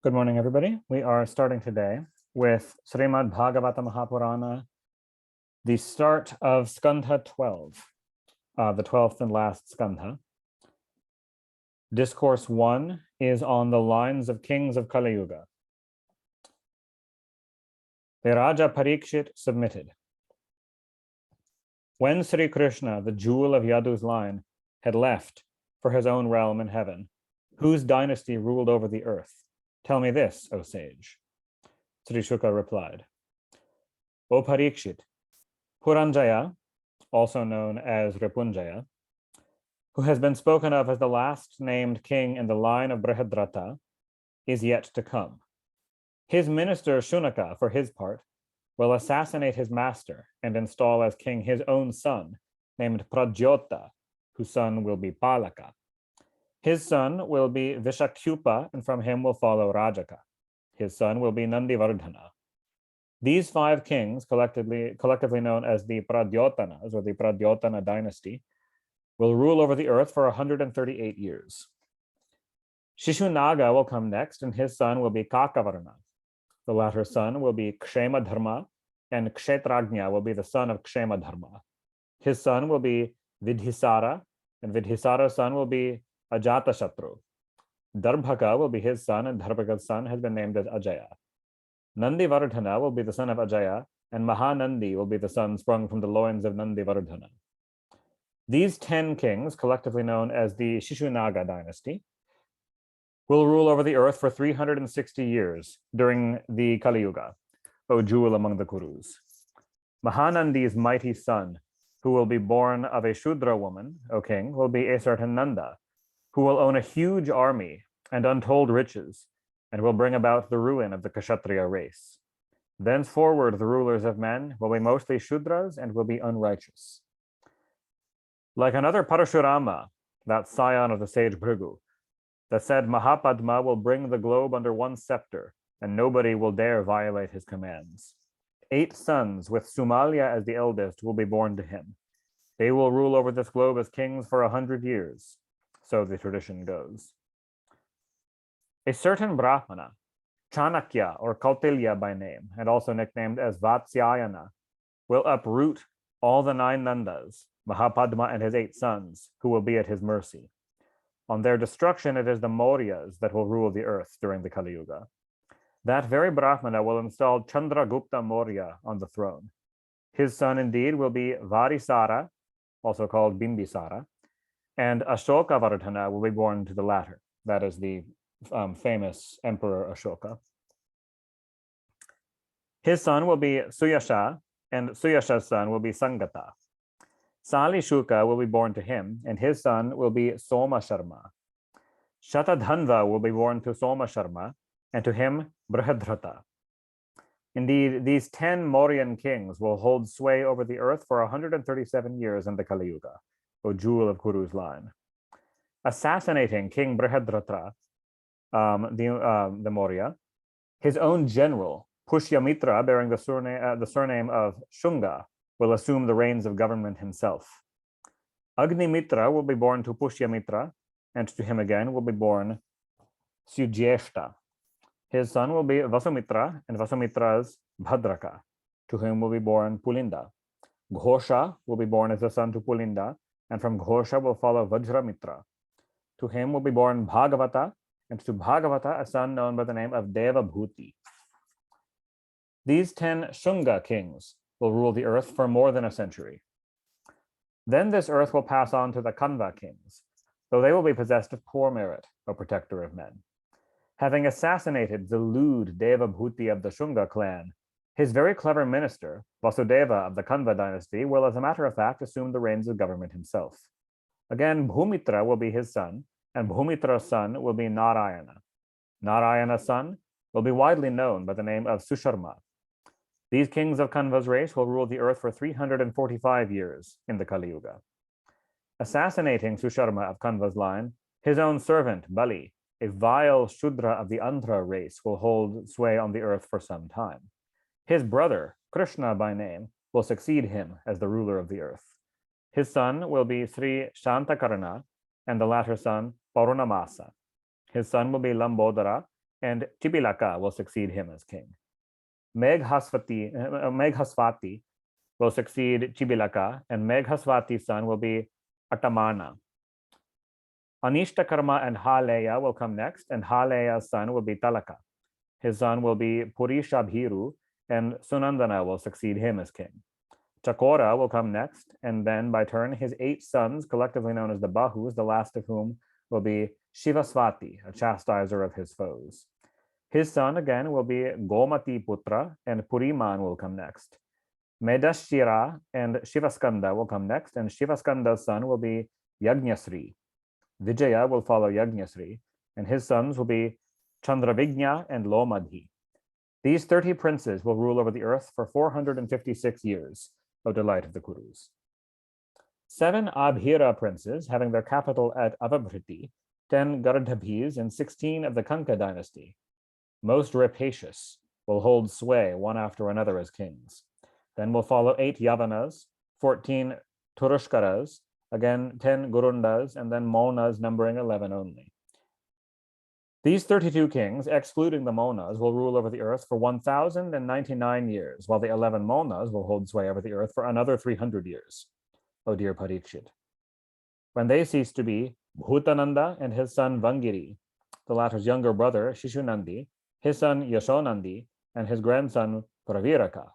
Good morning, everybody. We are starting today with Shrimad Bhagavata Mahapurana, the start of Skandha 12, the 12th and last Skandha. Discourse 1 is on the lines of kings of Kali Yuga. The Raja Parikshit submitted. When Sri Krishna, the jewel of Yadu's line, had left for his own realm in heaven, whose dynasty ruled over the earth? Tell me this, O sage. Sri Shuka replied, O Parikshit, Puranjaya, also known as Ripunjaya, who has been spoken of as the last named king in the line of Brihadrata, is yet to come. His minister Shunaka, for his part, will assassinate his master and install as king his own son, named Pradyota, whose son will be Palaka. His son will be Vishakyupa, and from him will follow Rajaka. His son will be Nandivardhana. These 5 kings, collectively known as the Pradyotanas, or the Pradyotana dynasty, will rule over the earth for 138 years. Shishunaga will come next, and his son will be Kakavarna. The latter son will be Kshema Dharma, and Kshetragnya will be the son of Kshema Dharma. His son will be Vidhisara, and Vidhisara's son will be Ajatashatru. Darbhaka will be his son, and Darbhaka's son has been named as Ajaya. Nandivardhana will be the son of Ajaya, and Mahanandi will be the son sprung from the loins of Nandivardhana. These 10 kings, collectively known as the Shishunaga dynasty, will rule over the earth for 360 years during the Kali Yuga, O jewel among the Kurus. Mahanandi's mighty son, who will be born of a Shudra woman, O king, will be a certain Nanda, who will own a huge army and untold riches, and will bring about the ruin of the Kshatriya race. Thenceforward, the rulers of men will be mostly Shudras and will be unrighteous. Like another Parashurama, that scion of the sage Bhrigu, that said Mahapadma will bring the globe under one scepter, and nobody will dare violate his commands. 8 sons, with Sumalya as the eldest, will be born to him. They will rule over this globe as kings for 100 years. So the tradition goes. A certain Brahmana, Chanakya or Kautilya by name, and also nicknamed as Vatsyayana, will uproot all the 9 Nandas, Mahapadma and his 8 sons, who will be at his mercy. On their destruction, it is the Mauryas that will rule the earth during the Kali Yuga. That very Brahmana will install Chandragupta Maurya on the throne. His son indeed will be Varisara, also called Bimbisara, and Ashoka Vardhana will be born to the latter. That is the famous Emperor Ashoka. His son will be Suyasha, and Suyasha's son will be Sangata. Sali Shuka will be born to him, and his son will be Soma Sharma. Shatadhanva will be born to Soma Sharma, and to him Brihadrata. Indeed, these 10 Mauryan kings will hold sway over the earth for 137 years in the Kali Yuga, O jewel of Kuru's line. Assassinating King Brihadrata, the Maurya, his own general, Pushyamitra, bearing the surname of Shunga, will assume the reins of government himself. Agnimitra will be born to Pushyamitra, and to him again will be born Sujeshta. His son will be Vasumitra, and Vasumitra's Bhadraka, to whom will be born Pulinda. Ghosha will be born as a son to Pulinda, and from Ghosha will follow Vajramitra. To him will be born Bhagavata, and to Bhagavata a son known by the name of Devabhuti. These 10 Shunga kings will rule the earth for more than a century. Then this earth will pass on to the Kanva kings, though they will be possessed of poor merit, O protector of men. Having assassinated the lewd Devabhuti of the Shunga clan, his very clever minister, Vasudeva of the Kanva dynasty, will, as a matter of fact, assume the reins of government himself. Again, Bhumitra will be his son, and Bhumitra's son will be Narayana. Narayana's son will be widely known by the name of Susharma. These kings of Kanva's race will rule the earth for 345 years in the Kali Yuga. Assassinating Susharma of Kanva's line, his own servant, Bali, a vile Shudra of the Andhra race, will hold sway on the earth for some time. His brother, Krishna by name, will succeed him as the ruler of the earth. His son will be Sri Shantakarna, and the latter son, Parunamasa. His son will be Lambodara, and Chibilaka will succeed him as king. Meghaswati will succeed Chibilaka, and Meghaswati's son will be Atamana. Anishtakarma and Haleya will come next, and Haleya's son will be Talaka. His son will be Purishabhiru, and Sunandana will succeed him as king. Chakora will come next, and then by turn, his 8 sons, collectively known as the Bahus, the last of whom will be Shivaswati, a chastiser of his foes. His son again will be Gomati Putra, and Puriman will come next. Medashira and Shivaskanda will come next, and Shivaskanda's son will be Yajnasri. Vijaya will follow Yajnasri, and his sons will be Chandravigna and Lomadhi. These 30 princes will rule over the earth for 456 years, O delight of the Kurus. 7 Abhira princes, having their capital at Avabhriti, 10 Gardhabhis, and 16 of the Kanka dynasty, most rapacious, will hold sway one after another as kings. Then will follow 8 Yavanas, 14 Turushkaras, again 10 Gurundas, and then Monas numbering 11 only. These 32 kings, excluding the Monas, will rule over the earth for 1,099 years, while the 11 Monas will hold sway over the earth for another 300 years. O dear Parikshit. When they cease to be, Bhutananda and his son Vangiri, the latter's younger brother Shishunandi, his son Yashonandi, and his grandson Praviraka.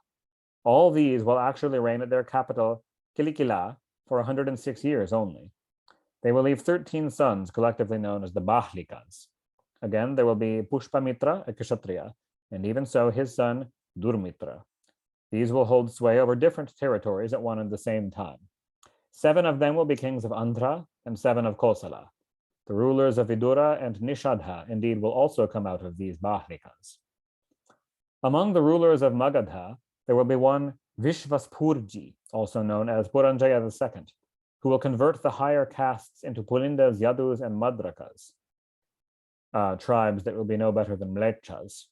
All these will actually reign at their capital Kilikila for 106 years only. They will leave 13 sons, collectively known as the Bahlikas. Again, there will be Pushpamitra, a Kshatriya, and even so, his son Durmitra. These will hold sway over different territories at one and the same time. 7 of them will be kings of Andhra and 7 of Kosala. The rulers of Vidura and Nishadha indeed will also come out of these Bahlikas. Among the rulers of Magadha, there will be one Vishvaspurji, also known as Puranjaya II, who will convert the higher castes into Pulindas, Yadus, and Madrakas, tribes that will be no better than Mlechas.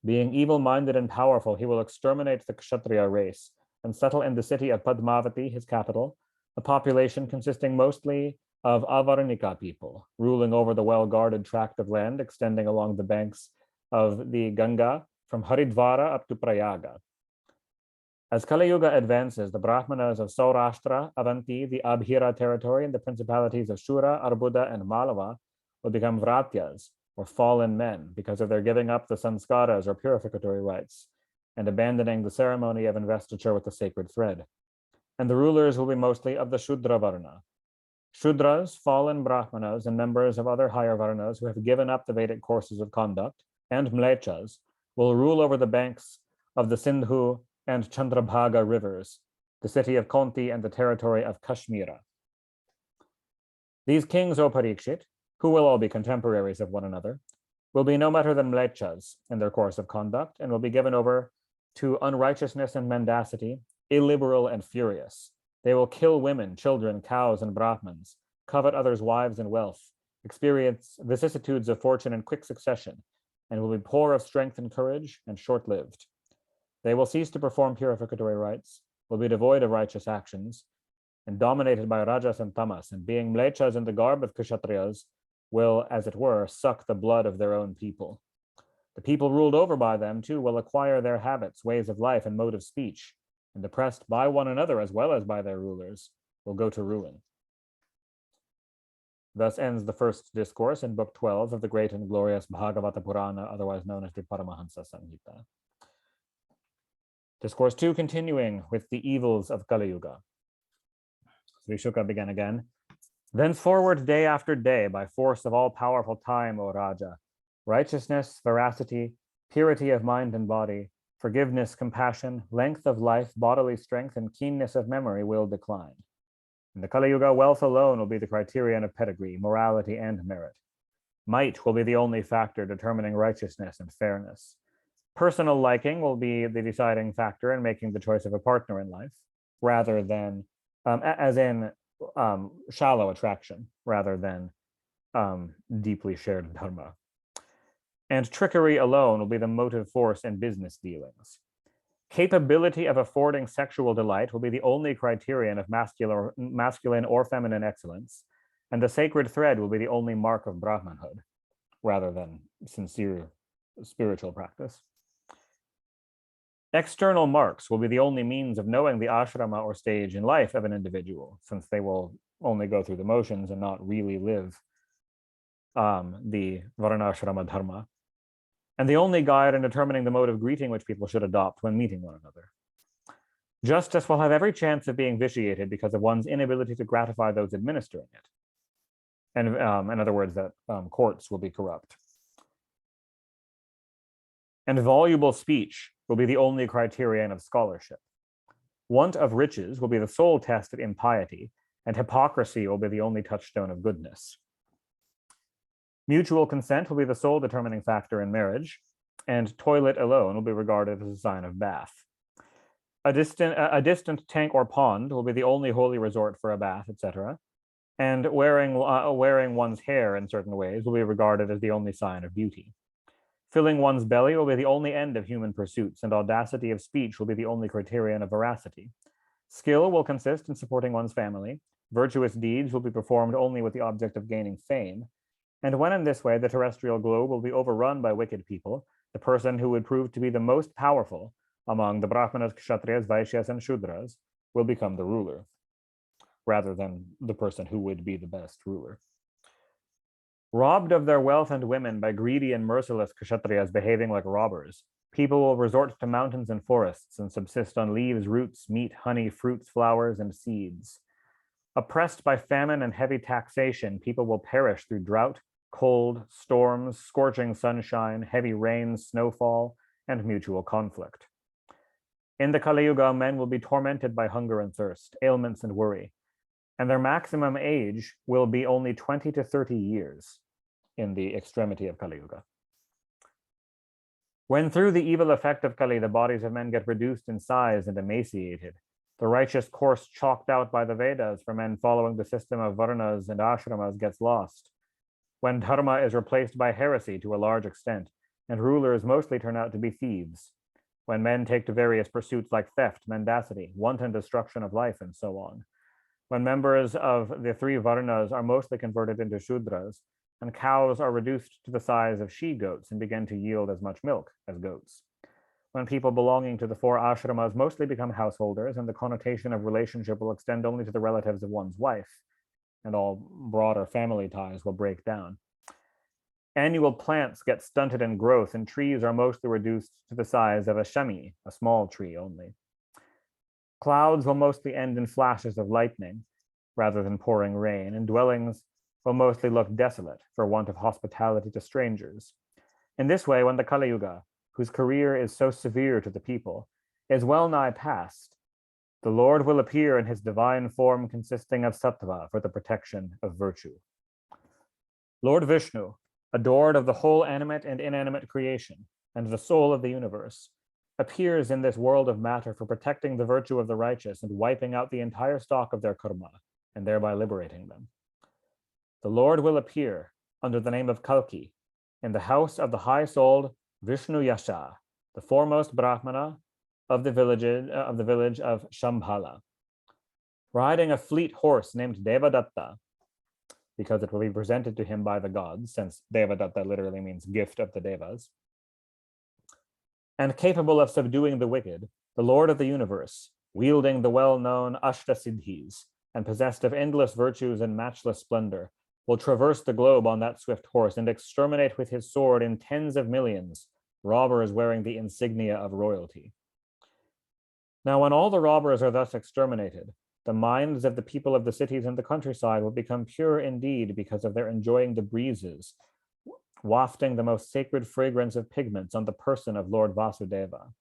Being evil-minded and powerful, he will exterminate the Kshatriya race and settle in the city of Padmavati, his capital, a population consisting mostly of Avarnika people, ruling over the well-guarded tract of land extending along the banks of the Ganga from Haridvara up to Prayaga. As Kali Yuga advances, the Brahmanas of Saurashtra, Avanti, the Abhira territory, and the principalities of Shura, Arbuda, and Malava will become Vratyas, or fallen men, because of their giving up the sanskaras, or purificatory rites, and abandoning the ceremony of investiture with the sacred thread. And the rulers will be mostly of the Shudra Varna. Shudras, fallen Brahmanas, and members of other higher Varnas who have given up the Vedic courses of conduct, and Mlechas, will rule over the banks of the Sindhu and Chandrabhaga rivers, the city of Konti and the territory of Kashmira. These kings, O Parikshit, who will all be contemporaries of one another, will be no better than Mlechas in their course of conduct, and will be given over to unrighteousness and mendacity, illiberal and furious. They will kill women, children, cows, and Brahmins, covet others' wives and wealth, experience vicissitudes of fortune in quick succession, and will be poor of strength and courage, and short-lived. They will cease to perform purificatory rites, will be devoid of righteous actions, and dominated by Rajas and Tamas, and being Mlechas in the garb of Kshatriyas, will, as it were, suck the blood of their own people. The people ruled over by them, too, will acquire their habits, ways of life, and mode of speech, and oppressed by one another as well as by their rulers, will go to ruin. Thus ends the first discourse in Book 12 of the great and glorious Bhagavata Purana, otherwise known as the Paramahansa Samhita. Discourse 2 continuing with the evils of Kali Yuga. Sri Shuka began again. Thenceforward, day after day, by force of all-powerful time, O Raja, righteousness, veracity, purity of mind and body, forgiveness, compassion, length of life, bodily strength, and keenness of memory will decline. In the Kali Yuga, wealth alone will be the criterion of pedigree, morality, and merit. Might will be the only factor determining righteousness and fairness. Personal liking will be the deciding factor in making the choice of a partner in life, rather than, as in shallow attraction, rather than deeply shared dharma. And trickery alone will be the motive force in business dealings. Capability of affording sexual delight will be the only criterion of masculine or feminine excellence, and the sacred thread will be the only mark of Brahmanhood, rather than sincere spiritual practice. External marks will be the only means of knowing the ashrama or stage in life of an individual, since they will only go through the motions and not really live the varnashrama dharma, and the only guide in determining the mode of greeting which people should adopt when meeting one another. Justice will have every chance of being vitiated because of one's inability to gratify those administering it. And in other words, that courts will be corrupt. And voluble speech will be the only criterion of scholarship. Want of riches will be the sole test of impiety, and hypocrisy will be the only touchstone of goodness. Mutual consent will be the sole determining factor in marriage, and toilet alone will be regarded as a sign of bath. A distant tank or pond will be the only holy resort for a bath, etc. And wearing one's hair in certain ways will be regarded as the only sign of beauty. Filling one's belly will be the only end of human pursuits, and audacity of speech will be the only criterion of veracity. Skill will consist in supporting one's family. Virtuous deeds will be performed only with the object of gaining fame. And when in this way the terrestrial globe will be overrun by wicked people, the person who would prove to be the most powerful among the Brahmanas, Kshatriyas, Vaishyas, and Shudras will become the ruler, rather than the person who would be the best ruler. Robbed of their wealth and women by greedy and merciless Kshatriyas behaving like robbers, people will resort to mountains and forests and subsist on leaves, roots, meat, honey, fruits, flowers, and seeds. Oppressed by famine and heavy taxation, people will perish through drought, cold, storms, scorching sunshine, heavy rains, snowfall, and mutual conflict. In the Kali Yuga, men will be tormented by hunger and thirst, ailments and worry, and their maximum age will be only 20 to 30 years in the extremity of Kali Yuga. When through the evil effect of Kali, the bodies of men get reduced in size and emaciated, the righteous course chalked out by the Vedas for men following the system of varnas and ashramas gets lost. When dharma is replaced by heresy to a large extent, and rulers mostly turn out to be thieves. When men take to various pursuits like theft, mendacity, wanton destruction of life, and so on. When members of the three varnas are mostly converted into shudras, and cows are reduced to the size of she-goats and begin to yield as much milk as goats. When people belonging to the four ashramas mostly become householders, and the connotation of relationship will extend only to the relatives of one's wife, and all broader family ties will break down. Annual plants get stunted in growth, and trees are mostly reduced to the size of a shami, a small tree only. Clouds will mostly end in flashes of lightning rather than pouring rain, and dwellings will mostly look desolate for want of hospitality to strangers. In this way, when the Kali Yuga, whose career is so severe to the people, is well nigh past, the Lord will appear in his divine form consisting of sattva for the protection of virtue. Lord Vishnu, adored of the whole animate and inanimate creation, and the soul of the universe, appears in this world of matter for protecting the virtue of the righteous and wiping out the entire stock of their karma, and thereby liberating them. The Lord will appear under the name of Kalki in the house of the high-souled Vishnu Yasha, the foremost Brahmana of the village of Shambhala, riding a fleet horse named Devadatta, because it will be presented to him by the gods, since Devadatta literally means gift of the Devas, and capable of subduing the wicked, the Lord of the universe, wielding the well-known Ashtasiddhis, and possessed of endless virtues and matchless splendor, will traverse the globe on that swift horse and exterminate with his sword in tens of millions robbers wearing the insignia of royalty. Now, when all the robbers are thus exterminated, the minds of the people of the cities and the countryside will become pure indeed because of their enjoying the breezes, wafting the most sacred fragrance of pigments on the person of Lord Vasudeva.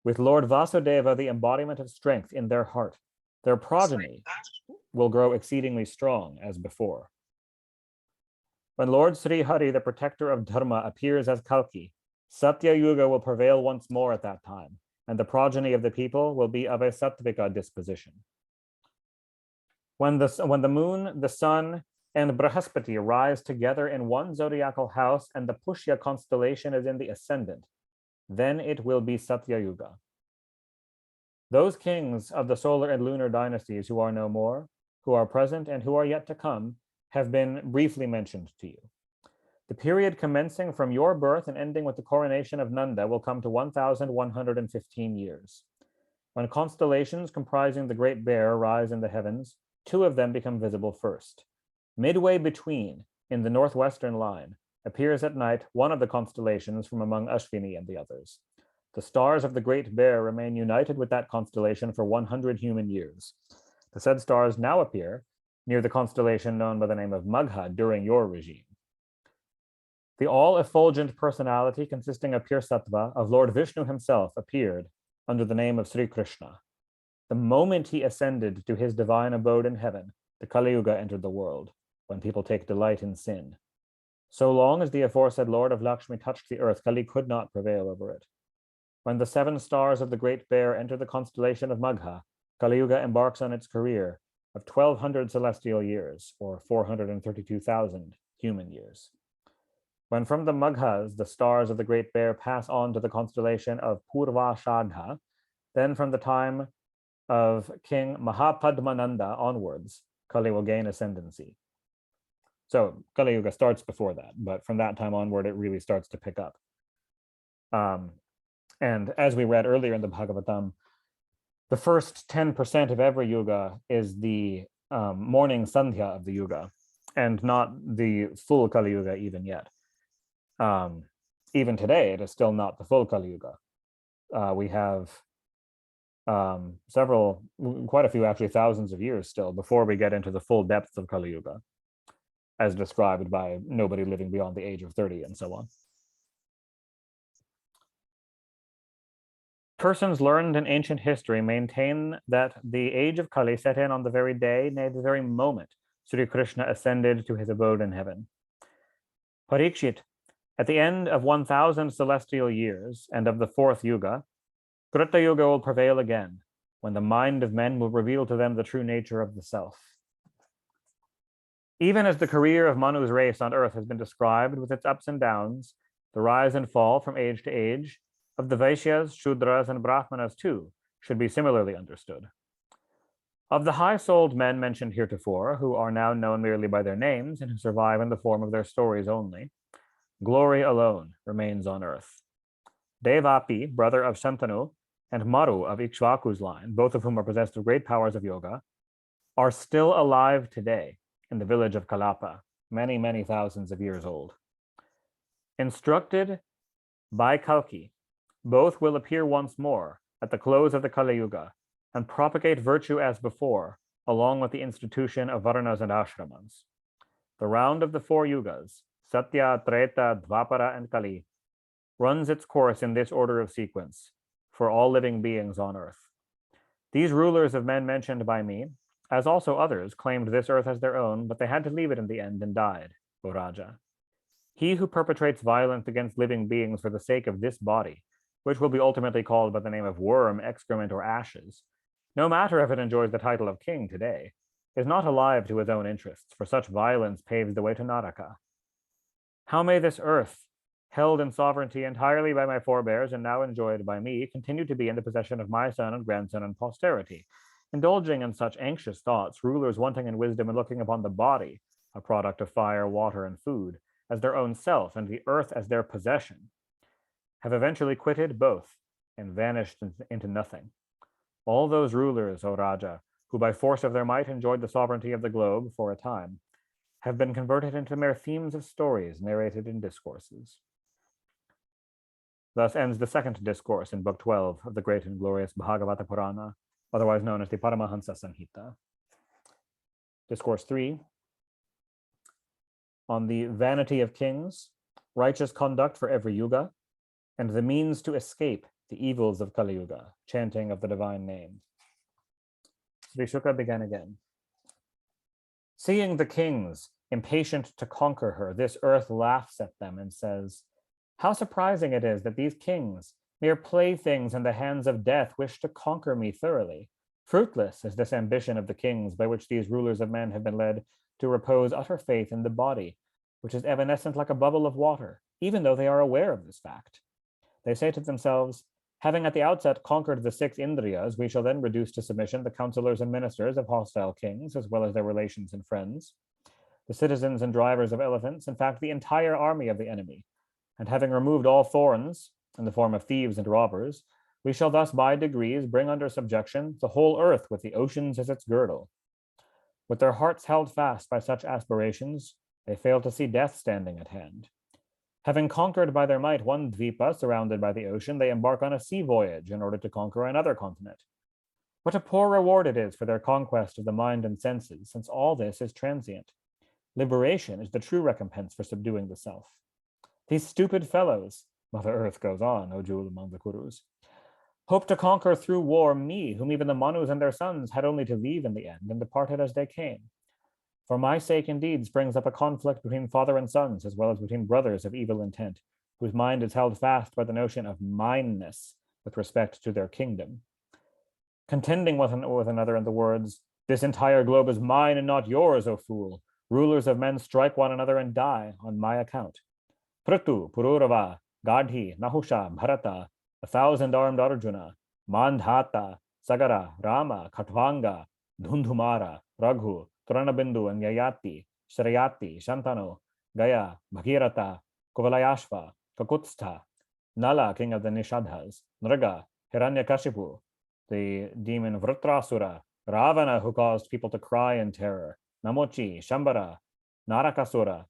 With Lord Vasudeva, the embodiment of strength in their heart, their progeny will grow exceedingly strong as before. When Lord Sri Hari, the protector of Dharma, appears as Kalki, Satya Yuga will prevail once more at that time, and the progeny of the people will be of a sattvika disposition. When the moon, the sun, and Brahaspati rise together in one zodiacal house and the Pushya constellation is in the ascendant, then it will be Satya Yuga. Those kings of the solar and lunar dynasties who are no more, who are present and who are yet to come, have been briefly mentioned to you. The period commencing from your birth and ending with the coronation of Nanda will come to 1,115 years. When constellations comprising the Great Bear rise in the heavens, 2 of them become visible first. Midway between, in the northwestern line, appears at night one of the constellations from among Ashvini and the others. The stars of the Great Bear remain united with that constellation for 100 human years. The said stars now appear near the constellation known by the name of Magha during your regime. The all-effulgent personality consisting of pure sattva of Lord Vishnu himself appeared under the name of Sri Krishna. The moment he ascended to his divine abode in heaven, the Kali Yuga entered the world, when people take delight in sin. So long as the aforesaid Lord of Lakshmi touched the earth, Kali could not prevail over it. When the 7 stars of the Great Bear enter the constellation of Magha, Kali Yuga embarks on its career of 1,200 celestial years, or 432,000 human years. When from the Maghas, the stars of the Great Bear pass on to the constellation of Purvashadha, then from the time of King Mahapadmananda onwards, Kali will gain ascendancy. So Kali Yuga starts before that, but from that time onward, it really starts to pick up. And as we read earlier in the Bhagavatam, the first 10% of every yuga is the morning sandhya of the yuga, and not the full Kali Yuga even yet. Even today, it is still not the full Kali Yuga. We have quite a few, actually thousands of years still before we get into the full depth of Kali Yuga, as described by nobody living beyond the age of 30 and so on. Persons learned in ancient history maintain that the age of Kali set in on the very day, nay, the very moment, Sri Krishna ascended to his abode in heaven. Parikshit, at the end of 1,000 celestial years and of the 4th Yuga, Krita Yuga will prevail again, when the mind of men will reveal to them the true nature of the self. Even as the career of Manu's race on earth has been described with its ups and downs, the rise and fall from age to age, of the Vaishyas, Shudras, and Brahmanas too, should be similarly understood. Of the high-souled men mentioned heretofore, who are now known merely by their names and who survive in the form of their stories only, glory alone remains on earth. Devapi, brother of Shantanu, and Maru of Ikshvaku's line, both of whom are possessed of great powers of yoga, are still alive today in the village of Kalapa, many, many thousands of years old. Instructed by Kalki, both will appear once more at the close of the Kali Yuga and propagate virtue as before, along with the institution of Varnas and Ashramas. The round of the 4 Yugas, Satya, Treta, Dvapara, and Kali, runs its course in this order of sequence for all living beings on earth. These rulers of men mentioned by me, as also others, claimed this earth as their own, but they had to leave it in the end and died, O Raja. He who perpetrates violence against living beings for the sake of this body, which will be ultimately called by the name of worm, excrement, or ashes, no matter if it enjoys the title of king today, is not alive to his own interests, for such violence paves the way to Naraka. How may this earth, held in sovereignty entirely by my forebears and now enjoyed by me, continue to be in the possession of my son and grandson and posterity, indulging in such anxious thoughts, rulers wanting in wisdom and looking upon the body, a product of fire, water, and food, as their own self, and the earth as their possession, have eventually quitted both and vanished into nothing. All those rulers, O Raja, who by force of their might enjoyed the sovereignty of the globe for a time, have been converted into mere themes of stories narrated in discourses. Thus ends the 2nd discourse in Book 12 of the great and glorious Bhagavata Purana, otherwise known as the Paramahansa Samhita. Discourse 3, on the vanity of kings, righteous conduct for every yuga, and the means to escape the evils of Kali Yuga, chanting of the divine name. Sri Sukra began again. Seeing the kings impatient to conquer her, this earth laughs at them and says, how surprising it is that these kings, mere playthings in the hands of death, wish to conquer me thoroughly. Fruitless is this ambition of the kings by which these rulers of men have been led to repose utter faith in the body, which is evanescent like a bubble of water, even though they are aware of this fact. They say to themselves, having at the outset conquered the 6 Indriyas, we shall then reduce to submission the counselors and ministers of hostile kings, as well as their relations and friends. the citizens and drivers of elephants, in fact, the entire army of the enemy. And having removed all thorns in the form of thieves and robbers, we shall thus by degrees bring under subjection the whole earth with the oceans as its girdle. With their hearts held fast by such aspirations, they fail to see death standing at hand. Having conquered by their might one dvipa surrounded by the ocean, they embark on a sea voyage in order to conquer another continent. What a poor reward it is for their conquest of the mind and senses, since all this is transient. Liberation is the true recompense for subduing the self. These stupid fellows, Mother Earth goes on, O jewel among the Kurus, hope to conquer through war me, whom even the Manus and their sons had only to leave in the end and departed as they came. For my sake, indeed, springs up a conflict between father and sons, as well as between brothers of evil intent, whose mind is held fast by the notion of mineness with respect to their kingdom. Contending with another in the words, "This entire globe is mine and not yours, O fool. Rulers of men strike one another and die on my account. Prithu, Pururava, Gadhi, Nahusha, Bharata, 1,000 armed Arjuna, Mandhata, Sagara, Rama, Khatvanga, Dhundhumara, Raghu, Tranabindu, and Yayati, Shrayati, Shantanu, Gaya, Bhagirata, Kuvalayashva, Kakutstha, Nala, king of the Nishadhas, Nraga, Hiranyakashipu, the demon Vritrasura, Ravana, who caused people to cry in terror, Namochi, Shambara, Narakasura,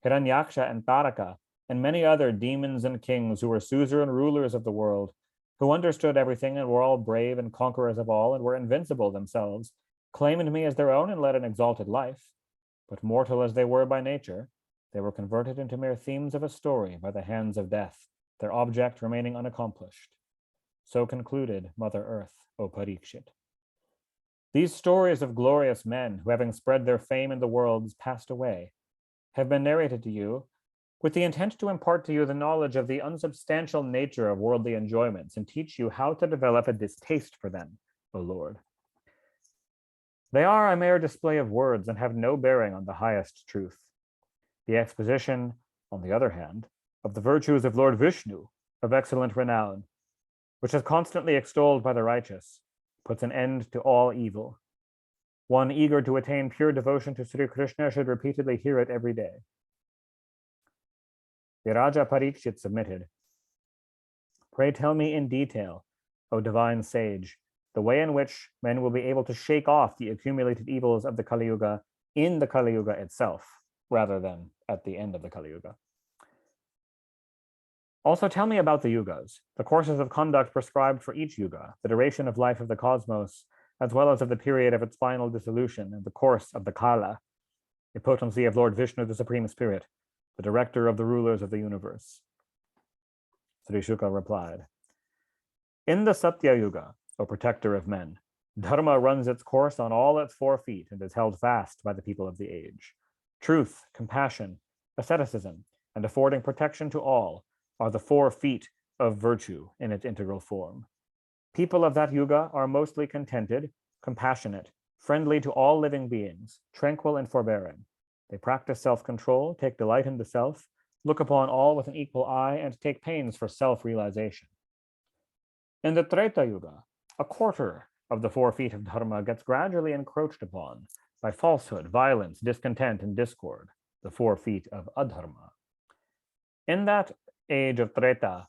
Hiranyaksha, and Taraka, and many other demons and kings who were suzerain rulers of the world, who understood everything and were all brave and conquerors of all and were invincible themselves, claimed me as their own and led an exalted life. But mortal as they were by nature, they were converted into mere themes of a story by the hands of death, their object remaining unaccomplished. So concluded Mother Earth, O Parikshit. These stories of glorious men who, having spread their fame in the worlds, passed away, have been narrated to you with the intent to impart to you the knowledge of the unsubstantial nature of worldly enjoyments and teach you how to develop a distaste for them, O Lord. They are a mere display of words and have no bearing on the highest truth. The exposition, on the other hand, of the virtues of Lord Vishnu, of excellent renown, which is constantly extolled by the righteous, puts an end to all evil. One eager to attain pure devotion to Sri Krishna should repeatedly hear it every day. The Raja Parikshit submitted, "Pray tell me in detail, O divine sage, the way in which men will be able to shake off the accumulated evils of the Kali Yuga in the Kali Yuga itself, rather than at the end of the Kali Yuga. Also tell me about the yugas, the courses of conduct prescribed for each yuga, the duration of life of the cosmos, as well as of the period of its final dissolution and the course of the Kala, the potency of Lord Vishnu, the Supreme Spirit, the director of the rulers of the universe." Sri Shuka replied, "In the Satya Yuga, O protector of men, Dharma runs its course on all its 4 feet and is held fast by the people of the age. Truth, compassion, asceticism, and affording protection to all are the 4 feet of virtue in its integral form. People of that yuga are mostly contented, compassionate, friendly to all living beings, tranquil and forbearing. They practice self-control, take delight in the self, look upon all with an equal eye, and take pains for self-realization. In the Treta Yuga, a quarter of the 4 feet of dharma gets gradually encroached upon by falsehood, violence, discontent, and discord, the 4 feet of adharma. In that age of Treta,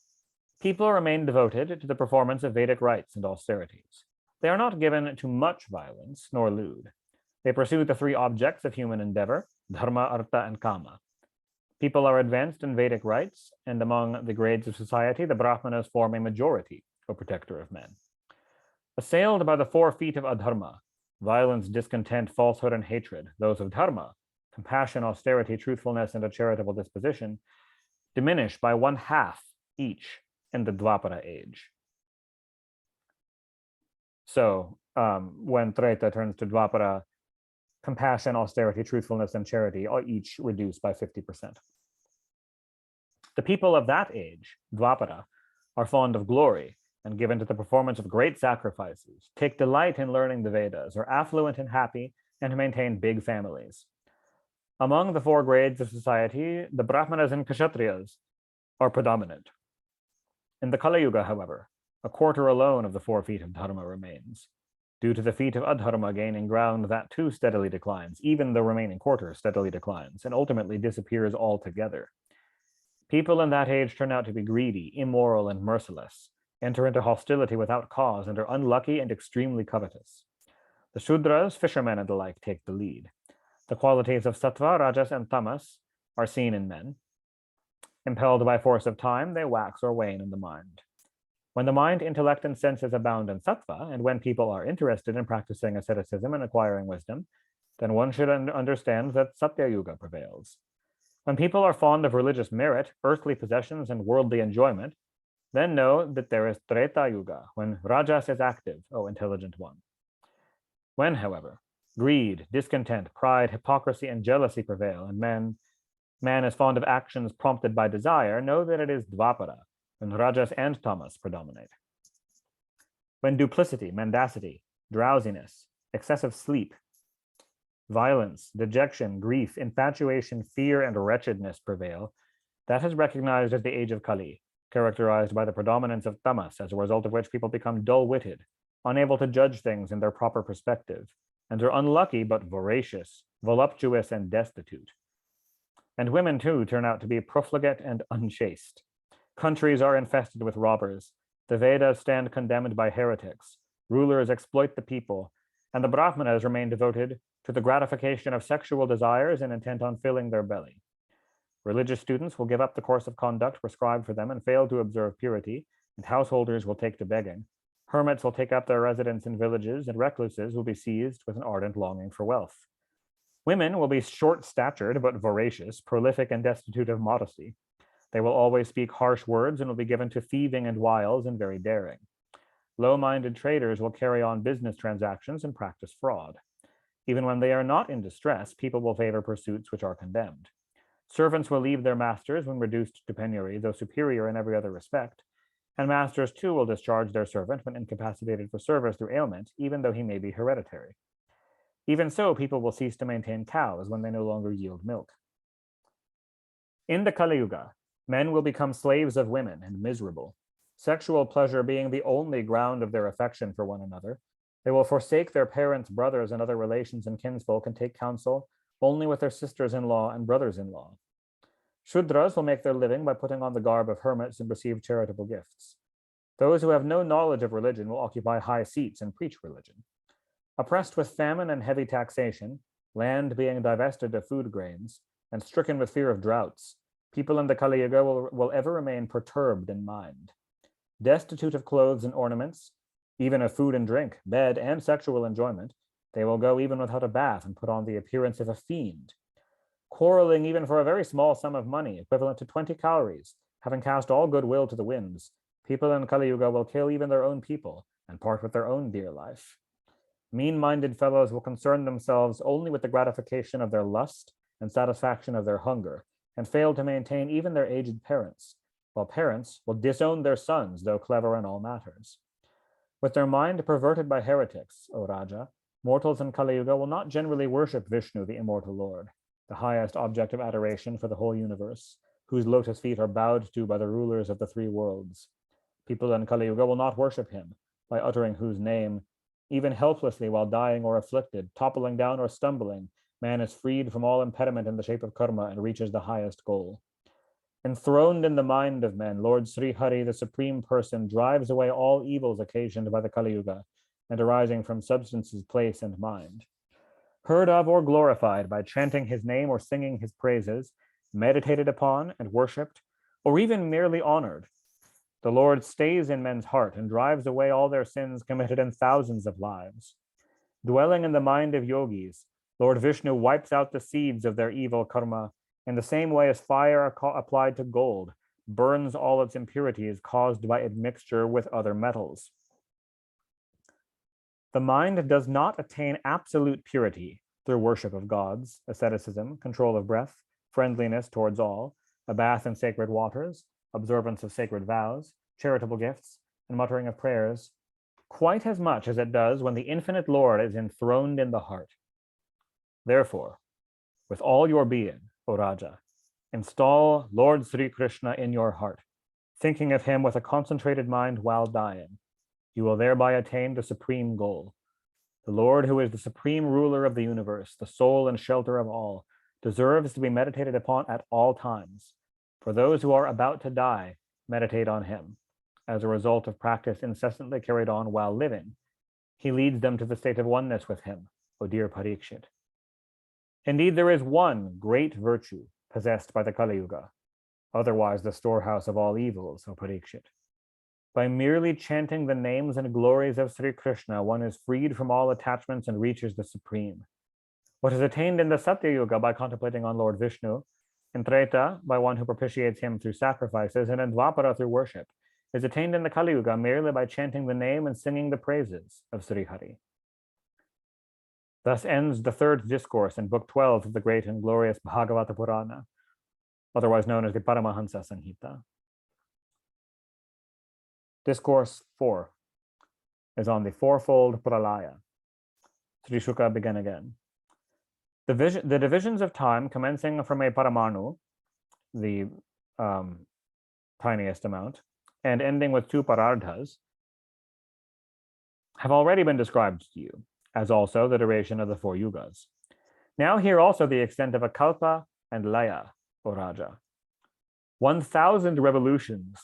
people remain devoted to the performance of Vedic rites and austerities. They are not given to much violence, nor lewd. They pursue the 3 objects of human endeavor, dharma, artha, and kama. People are advanced in Vedic rites, and among the grades of society, the Brahmanas form a majority, O protector of men. Assailed by the 4 feet of adharma, violence, discontent, falsehood, and hatred, those of dharma, compassion, austerity, truthfulness, and a charitable disposition, diminish by 1/2 each in the Dwapara age. So when Treta turns to Dwapara, compassion, austerity, truthfulness, and charity are each reduced by 50%. The people of that age, Dwapara, are fond of glory and given to the performance of great sacrifices, take delight in learning the Vedas, are affluent and happy, and maintain big families. Among the 4 grades of society, the Brahmanas and Kshatriyas are predominant. In the Kali Yuga, however, a quarter alone of the 4 feet of dharma remains. Due to the feat of adharma gaining ground, that too steadily declines. Even the remaining quarter steadily declines and ultimately disappears altogether. People in that age turn out to be greedy, immoral, and merciless, enter into hostility without cause, and are unlucky and extremely covetous. The Shudras, fishermen and the like, take the lead. The qualities of sattva, rajas, and tamas are seen in men. Impelled by force of time, they wax or wane in the mind. When the mind, intellect, and senses abound in sattva, and when people are interested in practicing asceticism and acquiring wisdom, then one should understand that Satya Yuga prevails. When people are fond of religious merit, earthly possessions, and worldly enjoyment, then know that there is Treta Yuga, when Rajas is active, O intelligent one. When, however, greed, discontent, pride, hypocrisy, and jealousy prevail, and man is fond of actions prompted by desire, know that it is Dvapara, when Rajas and Tamas predominate. When duplicity, mendacity, drowsiness, excessive sleep, violence, dejection, grief, infatuation, fear, and wretchedness prevail, that is recognized as the age of Kali, characterized by the predominance of tamas, as a result of which people become dull-witted, unable to judge things in their proper perspective, and are unlucky but voracious, voluptuous, and destitute. And women, too, turn out to be profligate and unchaste. Countries are infested with robbers. The Vedas stand condemned by heretics. Rulers exploit the people, and the Brahmanas remain devoted to the gratification of sexual desires and intent on filling their belly. Religious students will give up the course of conduct prescribed for them and fail to observe purity, and householders will take to begging. Hermits will take up their residence in villages, and recluses will be seized with an ardent longing for wealth. Women will be short-statured but voracious, prolific and destitute of modesty. They will always speak harsh words and will be given to thieving and wiles and very daring. Low-minded traders will carry on business transactions and practice fraud. Even when they are not in distress, people will favor pursuits which are condemned. Servants will leave their masters when reduced to penury, though superior in every other respect, and masters too will discharge their servant when incapacitated for service through ailment, even though he may be hereditary. Even so, people will cease to maintain cows when they no longer yield milk. In the Kali Yuga, men will become slaves of women and miserable. Sexual pleasure being the only ground of their affection for one another, they will forsake their parents, brothers, and other relations and kinsfolk and take counsel only with their sisters-in-law and brothers-in-law. Shudras will make their living by putting on the garb of hermits and receive charitable gifts. Those who have no knowledge of religion will occupy high seats and preach religion. Oppressed with famine and heavy taxation, land being divested of food grains, and stricken with fear of droughts, people in the Kali Yuga will ever remain perturbed in mind. Destitute of clothes and ornaments, even of food and drink, bed, and sexual enjoyment, they will go even without a bath and put on the appearance of a fiend. Quarreling even for a very small sum of money, equivalent to 20 calories, having cast all goodwill to the winds, people in Kali Yuga will kill even their own people and part with their own dear life. Mean-minded fellows will concern themselves only with the gratification of their lust and satisfaction of their hunger, and fail to maintain even their aged parents, while parents will disown their sons, though clever in all matters. With their mind perverted by heretics, O Raja, mortals in Kali Yuga will not generally worship Vishnu, the immortal Lord, the highest object of adoration for the whole universe, whose lotus feet are bowed to by the rulers of the three worlds. People in Kali Yuga will not worship him, by uttering whose name, even helplessly while dying or afflicted, toppling down or stumbling, man is freed from all impediment in the shape of karma and reaches the highest goal. Enthroned in the mind of men, Lord Sri Hari, the Supreme Person, drives away all evils occasioned by the Kali Yuga and arising from substances, place, and mind. Heard of or glorified by chanting his name or singing his praises, meditated upon and worshipped, or even merely honored, the Lord stays in men's heart and drives away all their sins committed in thousands of lives. Dwelling in the mind of yogis, Lord Vishnu wipes out the seeds of their evil karma in the same way as fire applied to gold burns all its impurities caused by admixture with other metals. The mind does not attain absolute purity through worship of gods, asceticism, control of breath, friendliness towards all, a bath in sacred waters, observance of sacred vows, charitable gifts, and muttering of prayers, quite as much as it does when the infinite Lord is enthroned in the heart. Therefore, with all your being, O Raja, install Lord Sri Krishna in your heart, thinking of him with a concentrated mind while dying. You will thereby attain the supreme goal. The Lord, who is the supreme ruler of the universe, the soul and shelter of all, deserves to be meditated upon at all times. For those who are about to die, meditate on him. As a result of practice incessantly carried on while living, he leads them to the state of oneness with him, O dear Parikshit. Indeed, there is one great virtue possessed by the Kali Yuga, otherwise the storehouse of all evils, O Parikshit. By merely chanting the names and glories of Sri Krishna, one is freed from all attachments and reaches the supreme. What is attained in the Satya Yuga by contemplating on Lord Vishnu, in Treta by one who propitiates him through sacrifices, and in Dvapara through worship, is attained in the Kali Yuga merely by chanting the name and singing the praises of Sri Hari. Thus ends the third discourse in Book 12 of the great and glorious Bhagavata Purana, otherwise known as the Paramahansa Samhita. Discourse 4 is on the fourfold pralaya. Sri Shuka began again. The divisions of time commencing from a paramanu, the tiniest amount, and ending with two parardhas, have already been described to you, as also the duration of the four yugas. Now hear also the extent of a kalpa and laya, O Raja. 1,000 revolutions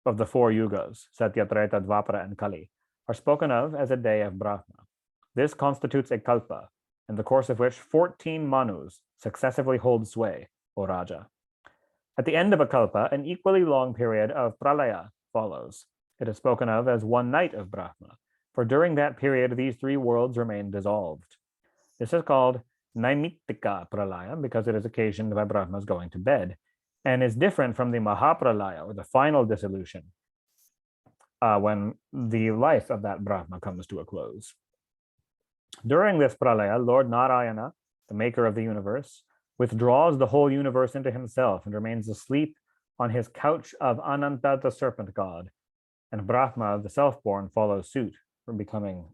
of the four yugas, Satya, Treta, Dvapara, and Kali, are spoken of as a day of Brahma. This constitutes a kalpa, in the course of which 14 manus successively hold sway, O Raja. At the end of a kalpa, an equally long period of pralaya follows. It is spoken of as one night of Brahma, for during that period these three worlds remain dissolved. This is called Naimittika pralaya because it is occasioned by Brahma's going to bed, and is different from the Mahapralaya, or the final dissolution, when the life of that Brahma comes to a close. During this pralaya, Lord Narayana, the maker of the universe, withdraws the whole universe into himself and remains asleep on his couch of Ananta, the serpent god, and Brahma, the self-born, follows suit, becoming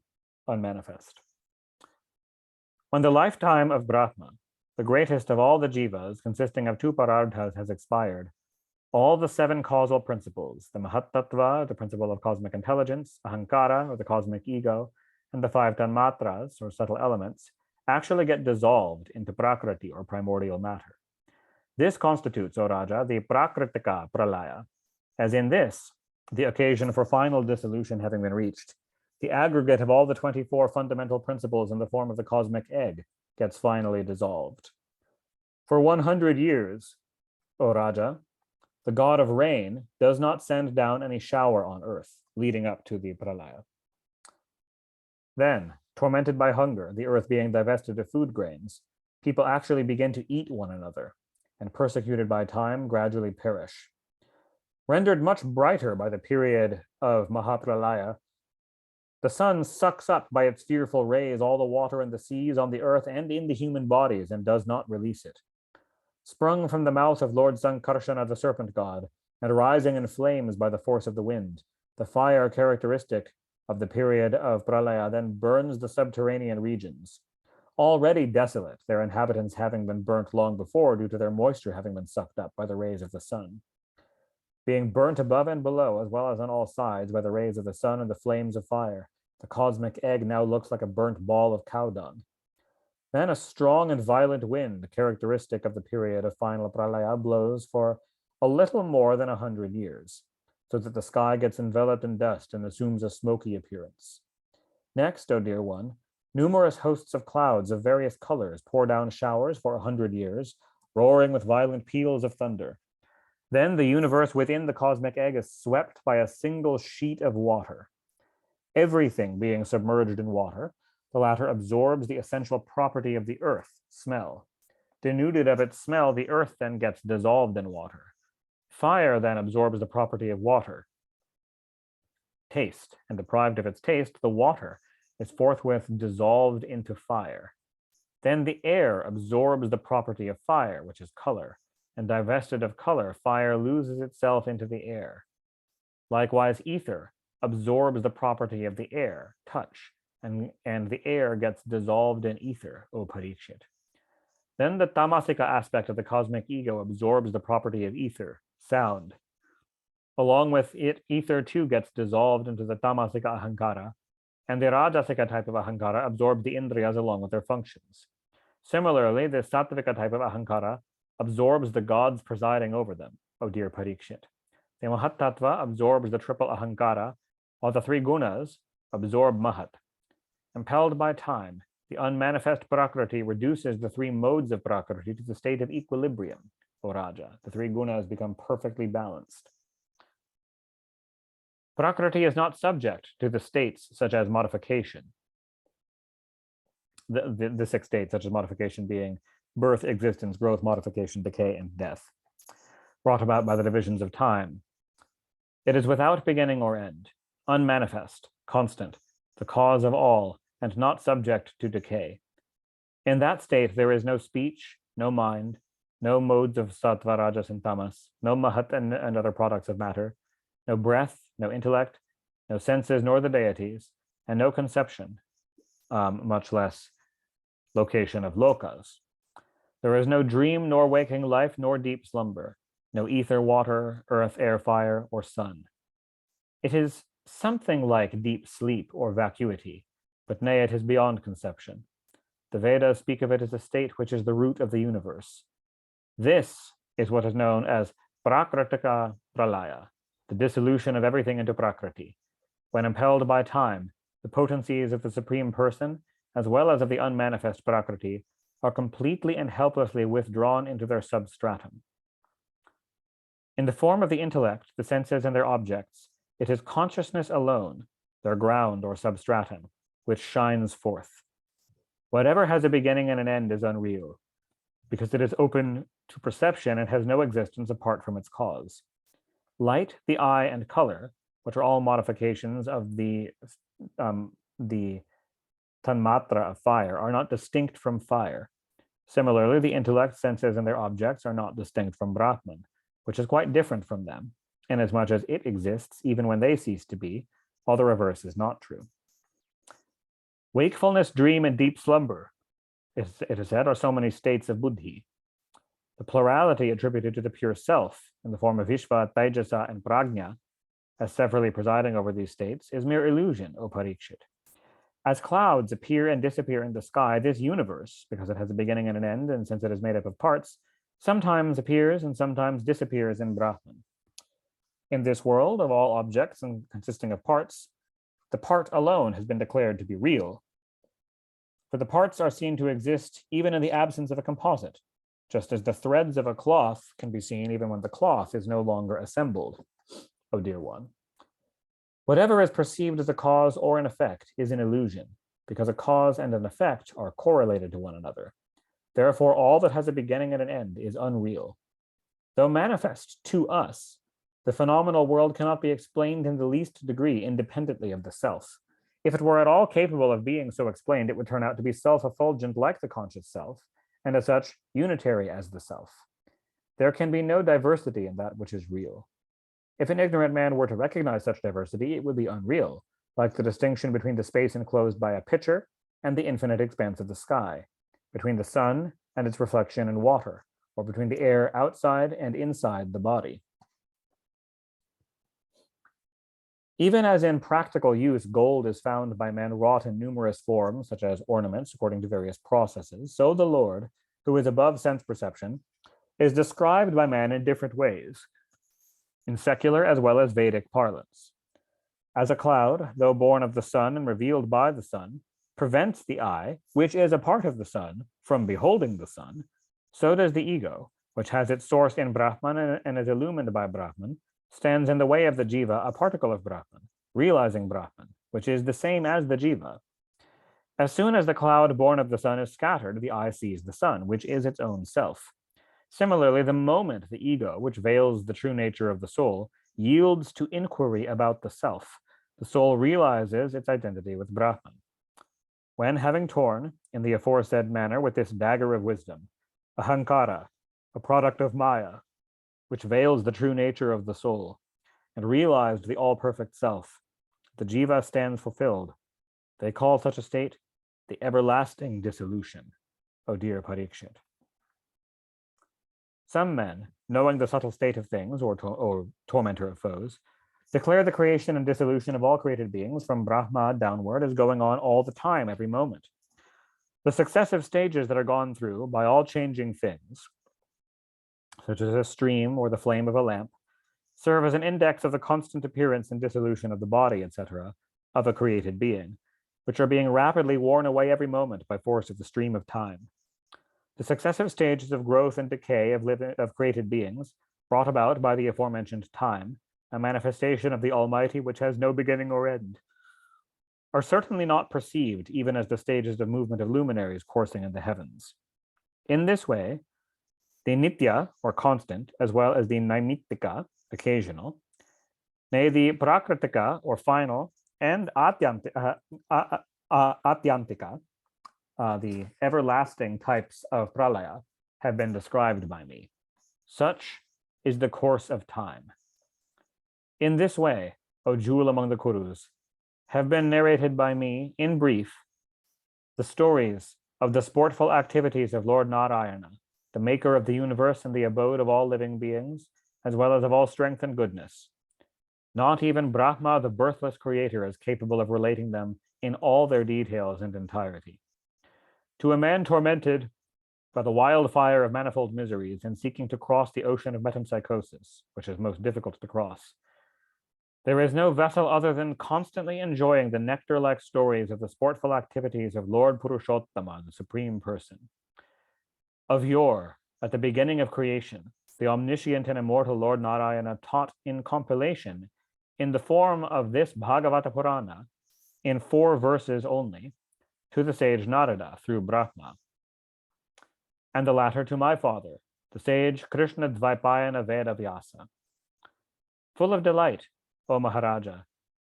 unmanifest. When the lifetime of Brahma, the greatest of all the jivas, consisting of two parardhas, has expired, all the seven causal principles, the Mahatattva, the principle of cosmic intelligence, Ahankara, or the cosmic ego, and the five tanmatras, or subtle elements, actually get dissolved into Prakriti, or primordial matter. This constitutes, O Raja, the Prakritika pralaya, as in this, the occasion for final dissolution having been reached, the aggregate of all the 24 fundamental principles in the form of the cosmic egg gets finally dissolved. For 100 years, O Raja, the god of rain does not send down any shower on earth, leading up to the pralaya. Then, tormented by hunger, the earth being divested of food grains, people actually begin to eat one another, and persecuted by time, gradually perish. Rendered much brighter by the period of Mahapralaya, the sun sucks up by its fearful rays all the water in the seas, on the earth, and in the human bodies, and does not release it. Sprung from the mouth of Lord Sankarsana, the serpent god, and rising in flames by the force of the wind, the fire characteristic of the period of Pralaya then burns the subterranean regions. Already desolate, their inhabitants having been burnt long before due to their moisture having been sucked up by the rays of the sun. Being burnt above and below, as well as on all sides, by the rays of the sun and the flames of fire, the cosmic egg now looks like a burnt ball of cow dung. Then a strong and violent wind, characteristic of the period of final pralaya, blows for a little more than 100 years, so that the sky gets enveloped in dust and assumes a smoky appearance. Next, O dear one, numerous hosts of clouds of various colors pour down showers for 100 years, roaring with violent peals of thunder. Then the universe within the cosmic egg is swept by a single sheet of water. Everything being submerged in water, the latter absorbs the essential property of the earth, smell. Denuded of its smell, the earth then gets dissolved in water. Fire then absorbs the property of water, taste, and deprived of its taste, the water is forthwith dissolved into fire. Then the air absorbs the property of fire, which is color, and divested of color, fire loses itself into the air. Likewise, ether absorbs the property of the air, touch, and the air gets dissolved in ether, O Parikshit. Then the tamasika aspect of the cosmic ego absorbs the property of ether, sound. Along with it, ether too gets dissolved into the tamasika ahankara, and the Rajasika type of Ahankara absorbs the Indriyas along with their functions. Similarly, the Sattvika type of Ahankara absorbs the gods presiding over them, O dear Parikshit. The Mahattattva absorbs the triple Ahankara, while the three gunas absorb Mahat. Impelled by time, the unmanifest Prakriti reduces the three modes of Prakriti to the state of equilibrium, O Raja. The three gunas become perfectly balanced. Prakriti is not subject to the states such as modification. The six states, such as modification, being birth, existence, growth, modification, decay, and death, brought about by the divisions of time. It is without beginning or end, unmanifest, constant, the cause of all, and not subject to decay. In that state, there is no speech, no mind, no modes of sattva, rajas, and tamas, no mahat and other products of matter, no breath, no intellect, no senses nor the deities, and no conception, much less location of lokas. There is no dream, nor waking life, nor deep slumber, no ether, water, earth, air, fire, or sun. It is something like deep sleep or vacuity, but nay, it is beyond conception. The Vedas speak of it as a state which is the root of the universe. This is what is known as Prakritika Pralaya, the dissolution of everything into Prakriti. When impelled by time, the potencies of the Supreme Person, as well as of the unmanifest Prakriti, are completely and helplessly withdrawn into their substratum. In the form of the intellect, the senses and their objects, it is consciousness alone, their ground or substratum, which shines forth. Whatever has a beginning and an end is unreal, because it is open to perception and has no existence apart from its cause. Light, the eye, and color, which are all modifications of the tanmatra of fire, are not distinct from fire. Similarly, the intellect, senses, and their objects are not distinct from Brahman, which is quite different from them, inasmuch as it exists even when they cease to be, while the reverse is not true. Wakefulness, dream, and deep slumber, it is said, are so many states of buddhi. The plurality attributed to the pure self, in the form of Vishva, Taijasa, and Prajna, as severally presiding over these states, is mere illusion, O Parikshit. As clouds appear and disappear in the sky, this universe, because it has a beginning and an end, and since it is made up of parts, sometimes appears and sometimes disappears in Brahman. In this world of all objects and consisting of parts, the part alone has been declared to be real. For the parts are seen to exist even in the absence of a composite, just as the threads of a cloth can be seen even when the cloth is no longer assembled, O dear one. Whatever is perceived as a cause or an effect is an illusion, because a cause and an effect are correlated to one another. Therefore, all that has a beginning and an end is unreal. Though manifest to us, the phenomenal world cannot be explained in the least degree independently of the self. If it were at all capable of being so explained, it would turn out to be self-effulgent like the conscious self, and as such, unitary as the self. There can be no diversity in that which is real. If an ignorant man were to recognize such diversity, it would be unreal, like the distinction between the space enclosed by a pitcher and the infinite expanse of the sky, between the sun and its reflection in water, or between the air outside and inside the body. Even as in practical use, gold is found by men wrought in numerous forms, such as ornaments according to various processes, so the Lord, who is above sense perception, is described by man in different ways, in secular as well as Vedic parlance. As a cloud, though born of the sun and revealed by the sun, prevents the eye, which is a part of the sun, from beholding the sun, so does the ego, which has its source in Brahman and is illumined by Brahman, stands in the way of the jiva, a particle of Brahman, realizing Brahman, which is the same as the jiva. As soon as the cloud born of the sun is scattered, the eye sees the sun, which is its own self. Similarly, the moment the ego, which veils the true nature of the soul, yields to inquiry about the self, the soul realizes its identity with Brahman. When having torn, in the aforesaid manner, with this dagger of wisdom, Ahankara, a product of Maya, which veils the true nature of the soul, and realized the all-perfect self, the jiva stands fulfilled. They call such a state the everlasting dissolution, O dear Parikshit. Some men, knowing the subtle state of things, or tormentor of foes, Declare the creation and dissolution of all created beings from Brahma downward is going on all the time, every moment. The successive stages that are gone through by all changing things, such as a stream or the flame of a lamp, serve as an index of the constant appearance and dissolution of the body, etc., of a created being, which are being rapidly worn away every moment by force of the stream of time. The successive stages of growth and decay of created beings, brought about by the aforementioned time, a manifestation of the Almighty which has no beginning or end, are certainly not perceived even as the stages of movement of luminaries coursing in the heavens. In this way, the nitya, or constant, as well as the naimittika, occasional, nay, the prakritika, or final, and atyantika, the everlasting types of pralaya, have been described by me. Such is the course of time. In this way, O jewel among the Kurus, have been narrated by me, in brief, the stories of the sportful activities of Lord Narayana, the maker of the universe and the abode of all living beings, as well as of all strength and goodness. Not even Brahma, the birthless creator, is capable of relating them in all their details and entirety. To a man tormented by the wildfire of manifold miseries and seeking to cross the ocean of metempsychosis, which is most difficult to cross, there is no vessel other than constantly enjoying the nectar-like stories of the sportful activities of Lord Purushottama, the Supreme Person. Of yore, at the beginning of creation, the omniscient and immortal Lord Narayana taught in compilation, in the form of this Bhagavata Purana, in 4 verses only, to the sage Narada through Brahma, and the latter to my father, the sage Krishna Dvaipayana Veda Vyasa. Full of delight, O Maharaja,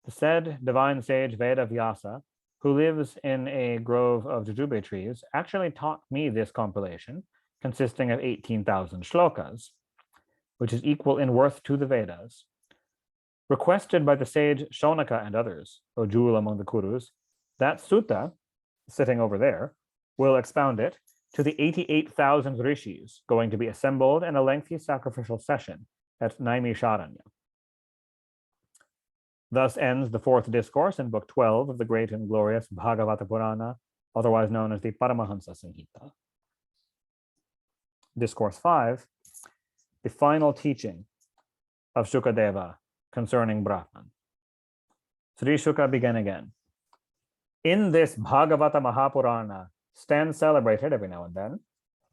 the said divine sage Veda Vyasa, who lives in a grove of jujube trees, actually taught me this compilation, consisting of 18,000 shlokas, which is equal in worth to the Vedas. Requested by the sage Shonaka and others, O jewel among the Kurus, that sutta, sitting over there, will expound it to the 88,000 rishis going to be assembled in a lengthy sacrificial session at Naimisharanya. Thus ends the 4th discourse in Book 12 of the great and glorious Bhagavata Purana, otherwise known as the Paramahansa Samhita. Discourse 5, the final teaching of Sukadeva concerning Brahman. Sri Shuka began again. In this Bhagavata Mahapurana stands celebrated every now and then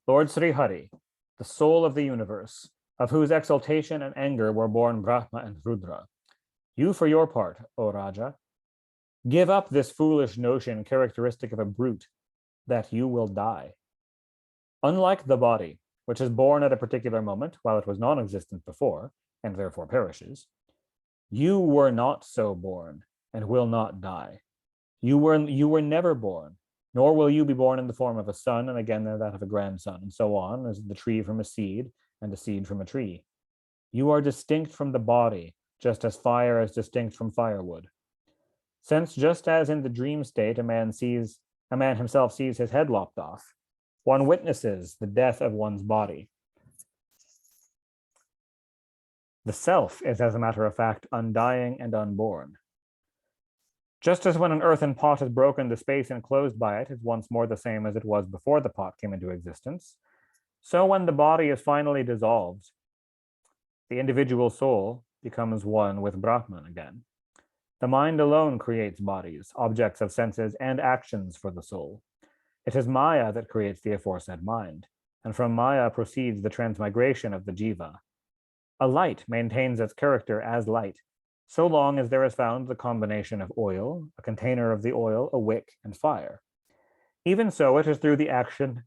Lord Sri Hari, the soul of the universe, of whose exaltation and anger were born Brahma and Rudra. You, for your part, O Raja, give up this foolish notion characteristic of a brute, that you will die. Unlike the body, which is born at a particular moment while it was non-existent before, and therefore perishes, you were not so born and will not die. You were never born, nor will you be born in the form of a son, and again that of a grandson, and so on, as the tree from a seed, and a seed from a tree. You are distinct from the body, just as fire is distinct from firewood. Since just as in the dream state a man himself sees his head lopped off, one witnesses the death of one's body. The self is, as a matter of fact, undying and unborn. Just as when an earthen pot is broken, the space enclosed by it is once more the same as it was before the pot came into existence, so when the body is finally dissolved, the individual soul becomes one with Brahman again. The mind alone creates bodies, objects of senses, and actions for the soul. It is Maya that creates the aforesaid mind, and from Maya proceeds the transmigration of the jiva. A light maintains its character as light, so long as there is found the combination of oil, a container of the oil, a wick, and fire. Even so, it is through the action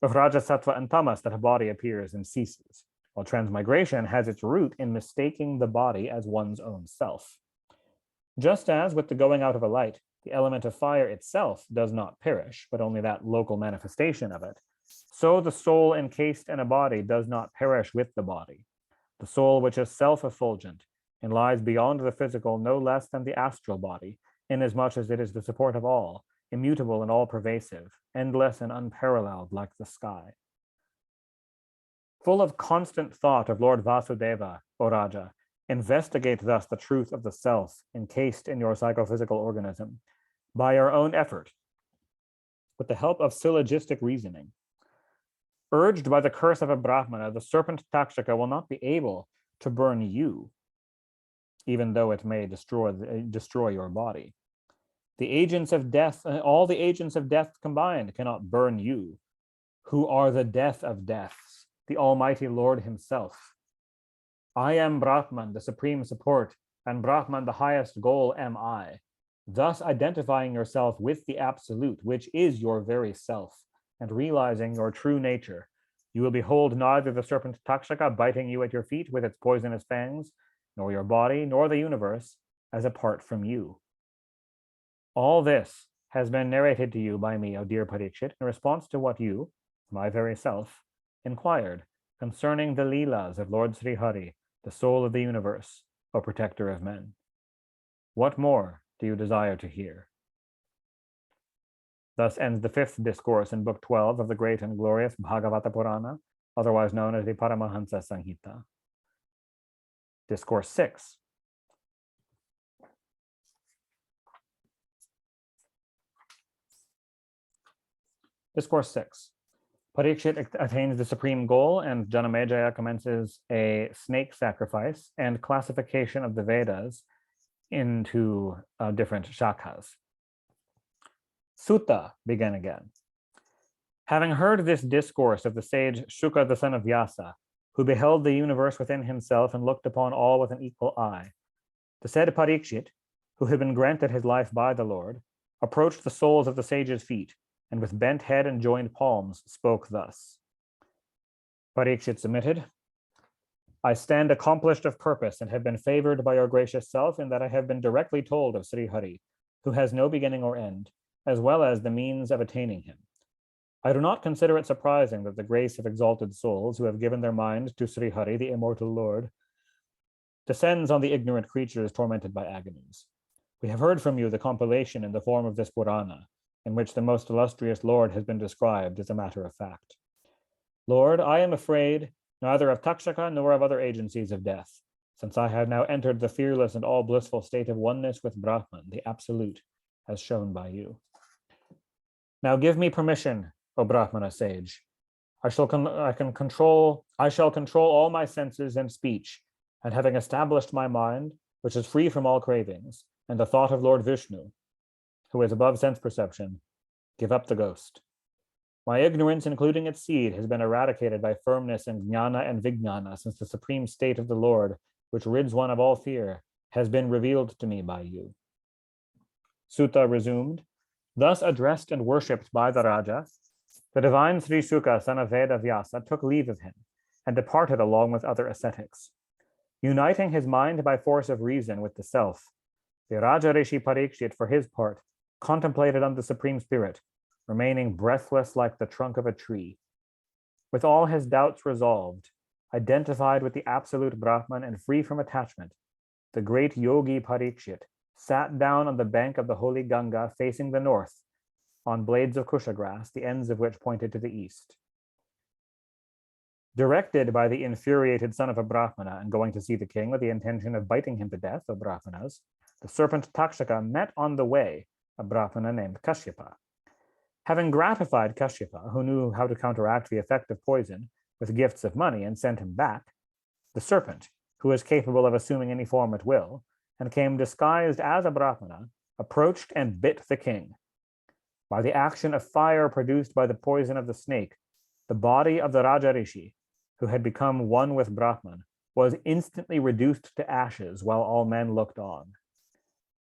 of Rajasattva and Tamas that a body appears and ceases, while transmigration has its root in mistaking the body as one's own self. Just as with the going out of a light, the element of fire itself does not perish, but only that local manifestation of it, so the soul encased in a body does not perish with the body. The soul, which is self-effulgent and lies beyond the physical no less than the astral body, inasmuch as it is the support of all, immutable and all-pervasive, endless and unparalleled like the sky. Full of constant thought of Lord Vasudeva, O Raja, Investigate thus the truth of the self encased in your psychophysical organism by your own effort, with the help of syllogistic reasoning. Urged by the curse of a Brahmana, the serpent Takshaka will not be able to burn you, even though it may destroy your body. The agents of death, all the agents of death combined cannot burn you, who are the death of deaths, the Almighty Lord himself. I am Brahman, the supreme support, and Brahman, the highest goal, am I. Thus identifying yourself with the absolute, which is your very self, and realizing your true nature, you will behold neither the serpent Takshaka biting you at your feet with its poisonous fangs, nor your body, nor the universe, as apart from you. All this has been narrated to you by me, O dear Parikshit, in response to what you, my very self, inquired concerning the Leelas of Lord Sri Hari, the soul of the universe, O protector of men. What more do you desire to hear? Thus ends the fifth discourse in Book 12 of the great and glorious Bhagavata Purana, otherwise known as the Paramahansa Samhita. Discourse 6. Discourse 6. Parikshit attains the supreme goal, and Janamejaya commences a snake sacrifice and classification of the Vedas into different shakhas. Sutta began again. Having heard this discourse of the sage Shuka, the son of Vyasa, who beheld the universe within himself and looked upon all with an equal eye, the said Parikshit, who had been granted his life by the Lord, approached the soles of the sage's feet, and with bent head and joined palms spoke thus. Parikshit submitted, I stand accomplished of purpose and have been favored by your gracious self in that I have been directly told of Sri Hari, who has no beginning or end, as well as the means of attaining him. I do not consider it surprising that the grace of exalted souls who have given their mind to Sri Hari, the immortal Lord, descends on the ignorant creatures tormented by agonies. We have heard from you the compilation in the form of this Purana, in which the most illustrious Lord has been described as a matter of fact. Lord, I am afraid neither of Takshaka nor of other agencies of death, since I have now entered the fearless and all blissful state of oneness with Brahman, the Absolute, as shown by you. Now give me permission, O Brahmana sage. I shall control all my senses and speech, and having established my mind, which is free from all cravings, and the thought of Lord Vishnu, who is above sense perception, give up the ghost. My ignorance, including its seed, has been eradicated by firmness in jnana and vijnana, since the supreme state of the Lord, which rids one of all fear, has been revealed to me by you. Sutta resumed, thus addressed and worshipped by the Raja, the divine Sri Shuka, son of Veda Vyasa, took leave of him and departed along with other ascetics. Uniting his mind by force of reason with the self, the Raja Rishi Parikshit, for his part, contemplated on the Supreme Spirit, remaining breathless like the trunk of a tree. With all his doubts resolved, identified with the absolute Brahman and free from attachment, the great yogi Parikshit sat down on the bank of the holy Ganga facing the north, on blades of kusha grass, the ends of which pointed to the east. Directed by the infuriated son of a Brahmana and going to see the king with the intention of biting him to death, O Brahmanas, the serpent Takshaka met on the way a Brahmana named Kashyapa. Having gratified Kashyapa, who knew how to counteract the effect of poison, with gifts of money and sent him back, the serpent, who is capable of assuming any form at will, and came disguised as a Brahmana, approached and bit the king. By the action of fire produced by the poison of the snake, the body of the Raja Rishi, who had become one with Brahman, was instantly reduced to ashes while all men looked on.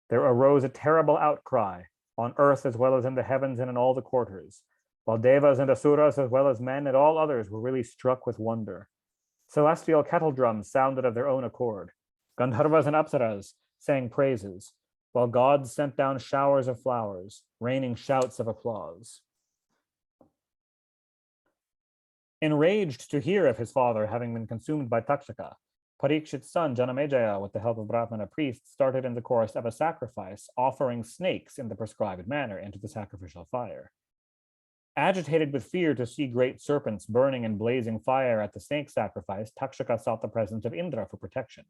There arose a terrible outcry, on earth as well as in the heavens and in all the quarters, while devas and asuras as well as men and all others were really struck with wonder. Celestial kettle drums sounded of their own accord. Gandharvas and apsaras sang praises, while gods sent down showers of flowers, raining shouts of applause. Enraged to hear of his father having been consumed by Takshaka, Parikshit's son Janamejaya, with the help of Brahmana priests, started in the course of a sacrifice, offering snakes in the prescribed manner into the sacrificial fire. Agitated with fear to see great serpents burning in blazing fire at the snake sacrifice, Takshaka sought the presence of Indra for protection.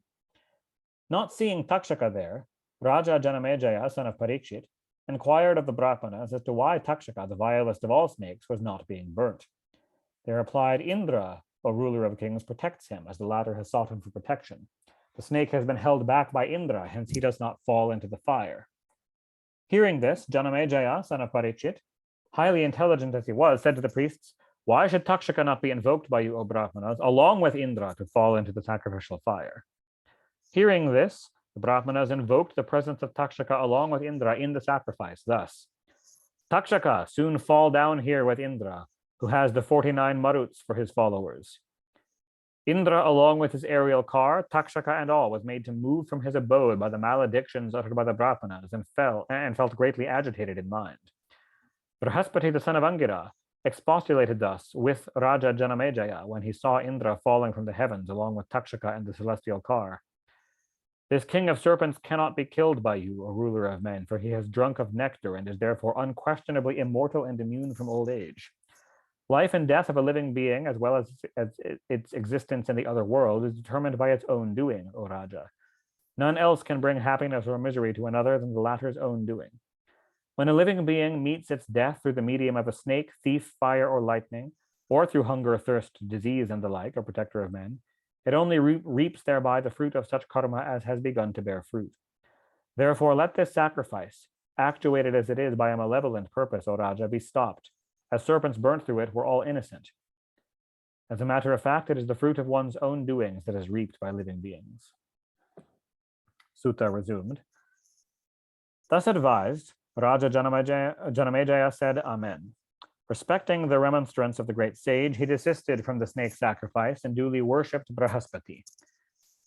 Not seeing Takshaka there, Raja Janamejaya, son of Parikshit, inquired of the Brahmanas as to why Takshaka, the vilest of all snakes, was not being burnt. They replied, Indra, O ruler of kings, protects him, as the latter has sought him for protection. The snake has been held back by Indra, hence he does not fall into the fire. Hearing this, Janamejaya, son of Parikshit, highly intelligent as he was, said to the priests, why should Takshaka not be invoked by you, O Brahmanas, along with Indra, to fall into the sacrificial fire? Hearing this, the Brahmanas invoked the presence of Takshaka along with Indra in the sacrifice. Thus, Takshaka, soon fall down here with Indra, who has the 49 maruts for his followers. Indra, along with his aerial car, Takshaka and all, was made to move from his abode by the maledictions uttered by the Brahmanas and felt greatly agitated in mind. Brahaspati, the son of Angira, expostulated thus with Raja Janamejaya when he saw Indra falling from the heavens along with Takshaka and the celestial car. This king of serpents cannot be killed by you, O ruler of men, for he has drunk of nectar and is therefore unquestionably immortal and immune from old age. Life and death of a living being, as well as its existence in the other world, is determined by its own doing, O Raja. None else can bring happiness or misery to another than the latter's own doing. When a living being meets its death through the medium of a snake, thief, fire, or lightning, or through hunger, thirst, disease, and the like, O protector of men, it only reaps thereby the fruit of such karma as has begun to bear fruit. Therefore, let this sacrifice, actuated as it is by a malevolent purpose, O Raja, be stopped, as serpents burnt through it were all innocent. As a matter of fact, it is the fruit of one's own doings that is reaped by living beings. Sutta resumed. Thus advised, Raja Janamejaya said, Amen. Respecting the remonstrance of the great sage, he desisted from the snake sacrifice and duly worshipped Brahaspati.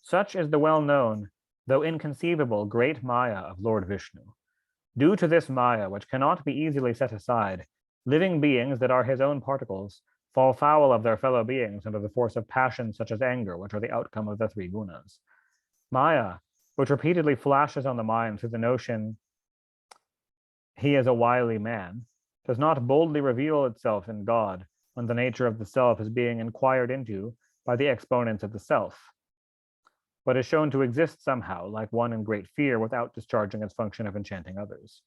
Such is the well-known, though inconceivable, great Maya of Lord Vishnu. Due to this Maya, which cannot be easily set aside, living beings that are his own particles fall foul of their fellow beings under the force of passions such as anger, which are the outcome of the three gunas. Maya, which repeatedly flashes on the mind through the notion he is a wily man, does not boldly reveal itself in God when the nature of the self is being inquired into by the exponents of the self, but is shown to exist somehow, like one in great fear, without discharging its function of enchanting others.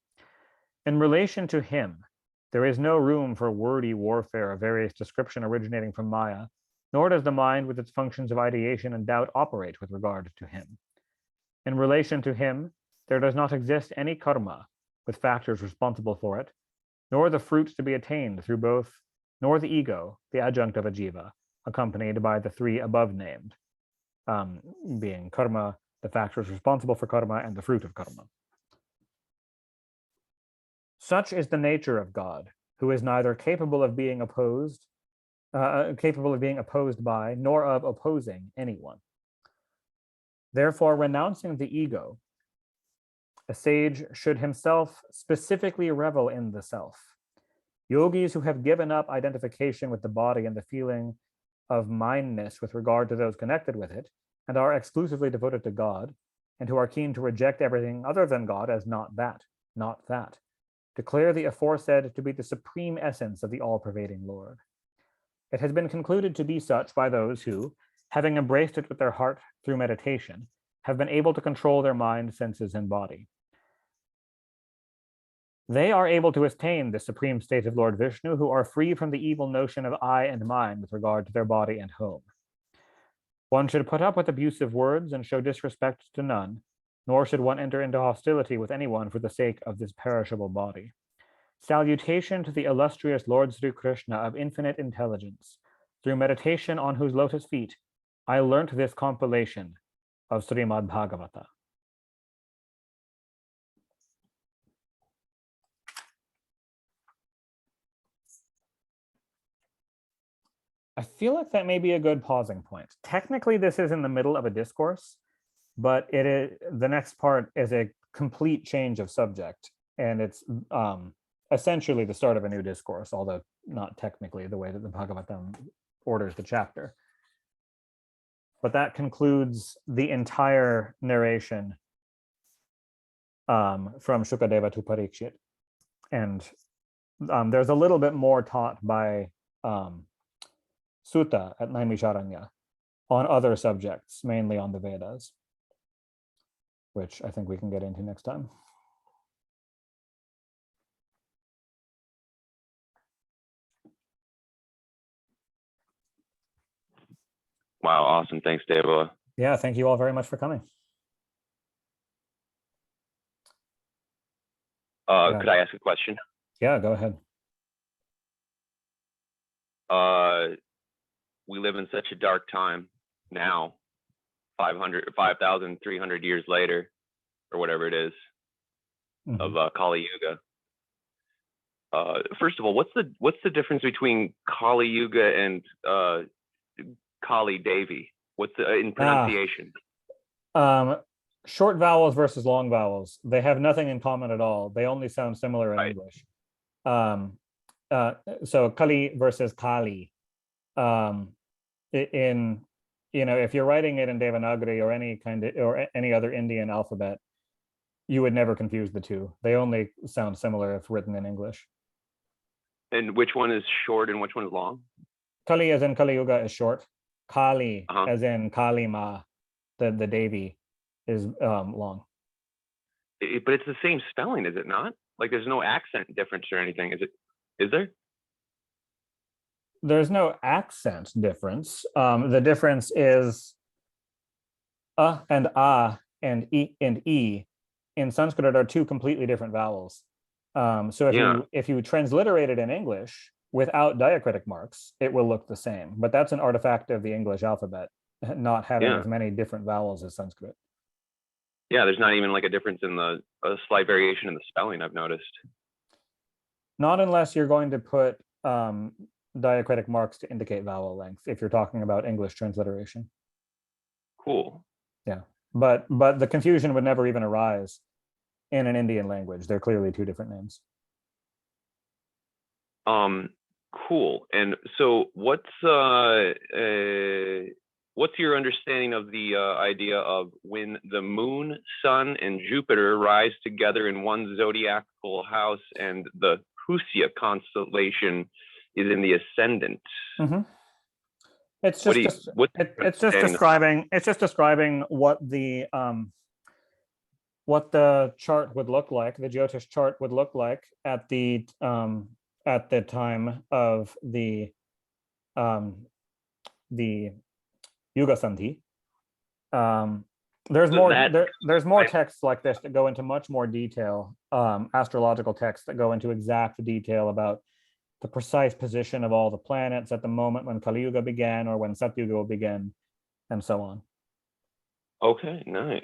In relation to him, there is no room for wordy warfare of various description originating from Maya, nor does the mind with its functions of ideation and doubt operate with regard to him. In relation to him, there does not exist any karma with factors responsible for it, nor the fruit to be attained through both, nor the ego, the adjunct of a jiva, accompanied by the three above named, being karma, the factors responsible for karma, and the fruit of karma. Such is the nature of God, who is neither capable of being opposed by, nor of opposing anyone. Therefore, renouncing the ego, a sage should himself specifically revel in the self. Yogis who have given up identification with the body and the feeling of mindness with regard to those connected with it, and are exclusively devoted to God, and who are keen to reject everything other than God as not that, declare the aforesaid to be the supreme essence of the all-pervading Lord. It has been concluded to be such by those who, having embraced it with their heart through meditation, have been able to control their mind, senses, and body. They are able to attain the supreme state of Lord Vishnu, who are free from the evil notion of I and mine with regard to their body and home. One should put up with abusive words and show disrespect to none, nor should one enter into hostility with anyone for the sake of this perishable body. Salutation to the illustrious Lord Sri Krishna of infinite intelligence, through meditation on whose lotus feet I learnt this compilation of Shrimad Bhagavata. I feel like that may be a good pausing point. Technically, this is in the middle of a discourse, but the next part is a complete change of subject, and it's essentially the start of a new discourse, although not technically the way that the Bhagavatam orders the chapter. But that concludes the entire narration from Sukadeva to Parikshit. And there's a little bit more taught by Sutta at Naimisharanya on other subjects, mainly on the Vedas. which I think we can get into next time. Wow, awesome. Thanks, Deva. Yeah, thank you all very much for coming. Could I ask a question? Yeah, go ahead. We live in such a dark time now, 5,300 years later, or whatever it is, of Kali Yuga. First of all, what's the difference between Kali Yuga and Kali Devi? What's in pronunciation? Short vowels versus long vowels. They have nothing in common at all. They only sound similar in English. So Kali versus Kali. If you're writing it in Devanagari or any other Indian alphabet, you would never confuse the two. They only sound similar if written in English. And which one is short and which one is long? Kali as in Kali Yuga is short. Kali as in Kali Ma, the Devi, is long. But it's the same spelling, is it not? Like there's no accent difference or anything, is it? Is there? There's no accent difference. The difference is and and e in Sanskrit are two completely different vowels. So if you transliterate it in English without diacritic marks, it will look the same. But that's an artifact of the English alphabet, not having as many different vowels as Sanskrit. Yeah, there's not even like a difference in a slight variation in the spelling, I've noticed. Not unless you're going to put diacritic marks to indicate vowel length, if you're talking about English transliteration. Cool. Yeah, but the confusion would never even arise in an Indian language. They're clearly two different names. Cool. And so what's your understanding of the idea of when the moon, sun, and Jupiter rise together in one zodiacal house and the Husya constellation is in the ascendant? It's just describing what the chart would look like, the Jyotish chart would look like at the time of the Yuga Sandhi. There's more texts like this that go into much more detail, astrological texts that go into exact detail about the precise position of all the planets at the moment when Kali Yuga began or when Satyuga will begin, and so on. Okay, nice.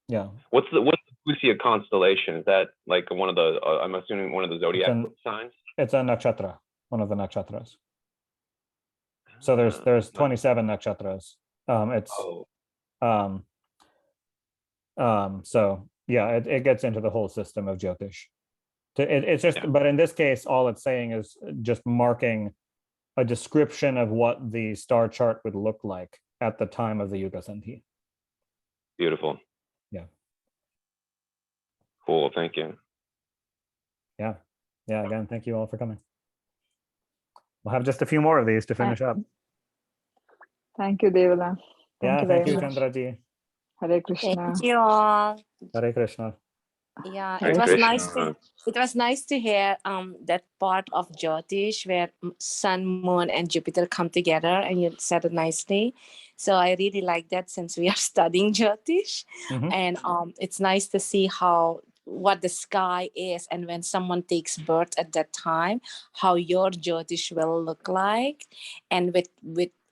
Yeah. What's the Husya constellation? Is that like one of the? I'm assuming one of the zodiac signs. It's a nakshatra, one of the nakshatras. So there's 27 nakshatras. So yeah, it gets into the whole system of Jyotish. It's just, but in this case, all it's saying is just marking a description of what the star chart would look like at the time of the Yuga Sandhi. Beautiful. Yeah. Cool. Thank you. Yeah. Again, thank you all for coming. We'll have just a few more of these to finish up. Thank you, Devala. Thank you, Chandraji. Hare Krishna. Thank you all. Hare Krishna. Yeah, Hare it was Krishna. nice to hear that part of Jyotish where sun, moon, and Jupiter come together, and you said it nicely. So I really like that since we are studying Jyotish, and it's nice to see what the sky is, and when someone takes birth at that time, how your Jyotish will look like, and with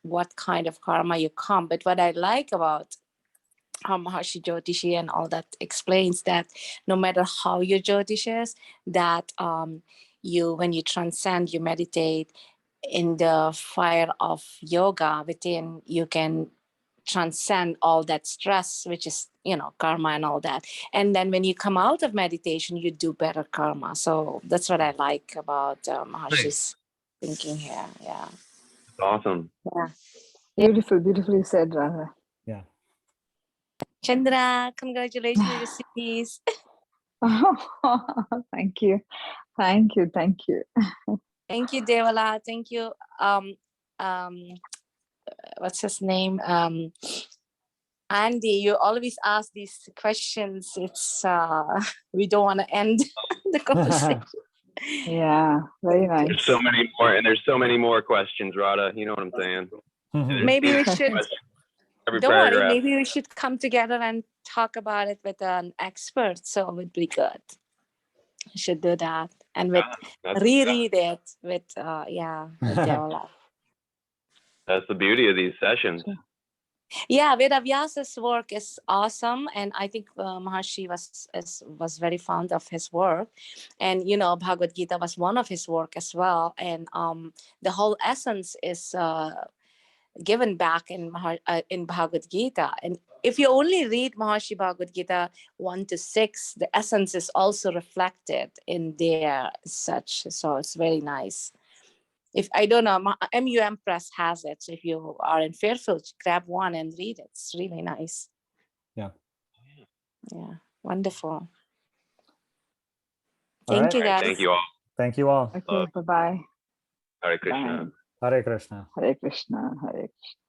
what kind of karma you come. But what I like about Maharshi Jyotishi and all that explains that no matter how your Jyotish is, that when you transcend, you meditate in the fire of yoga within, you can transcend all that stress, which is, karma and all that. And then when you come out of meditation, you do better karma. So that's what I like about Maharshi's thinking here. Yeah. Awesome. Yeah. Beautifully said, Radha. Yeah. Chandra, congratulations on your series. Thank you. Thank you. Thank you, Devala. Thank you. What's his name? Andy, you always ask these questions. It's we don't want to end the conversation. Yeah, very nice. There's so many more, and there's so many more questions, Radha. You know what I'm saying? Maybe we should. Every Don't worry. paragraph. Maybe we should come together and talk about it with an expert. So it would be good. We should do that and with reread it with with Devala. That's the beauty of these sessions. Yeah, Vedavyasa's work is awesome, and I think Maharshi was very fond of his work, and you know Bhagavad Gita was one of his work as well, and the whole essence is given back in Bhagavad Gita, and if you only read Maharshi Bhagavad Gita 1 to 6, the essence is also reflected in there, such. So it's very nice. If I don't know, MUM Press has it. So if you are in Fairfield, grab one and read it. It's really nice. Yeah. Yeah. Wonderful. All Thank right. you, guys. Thank you all. Thank you all. Okay, bye-bye. Hare Krishna. Hare Krishna. Hare Krishna. Hare Krishna.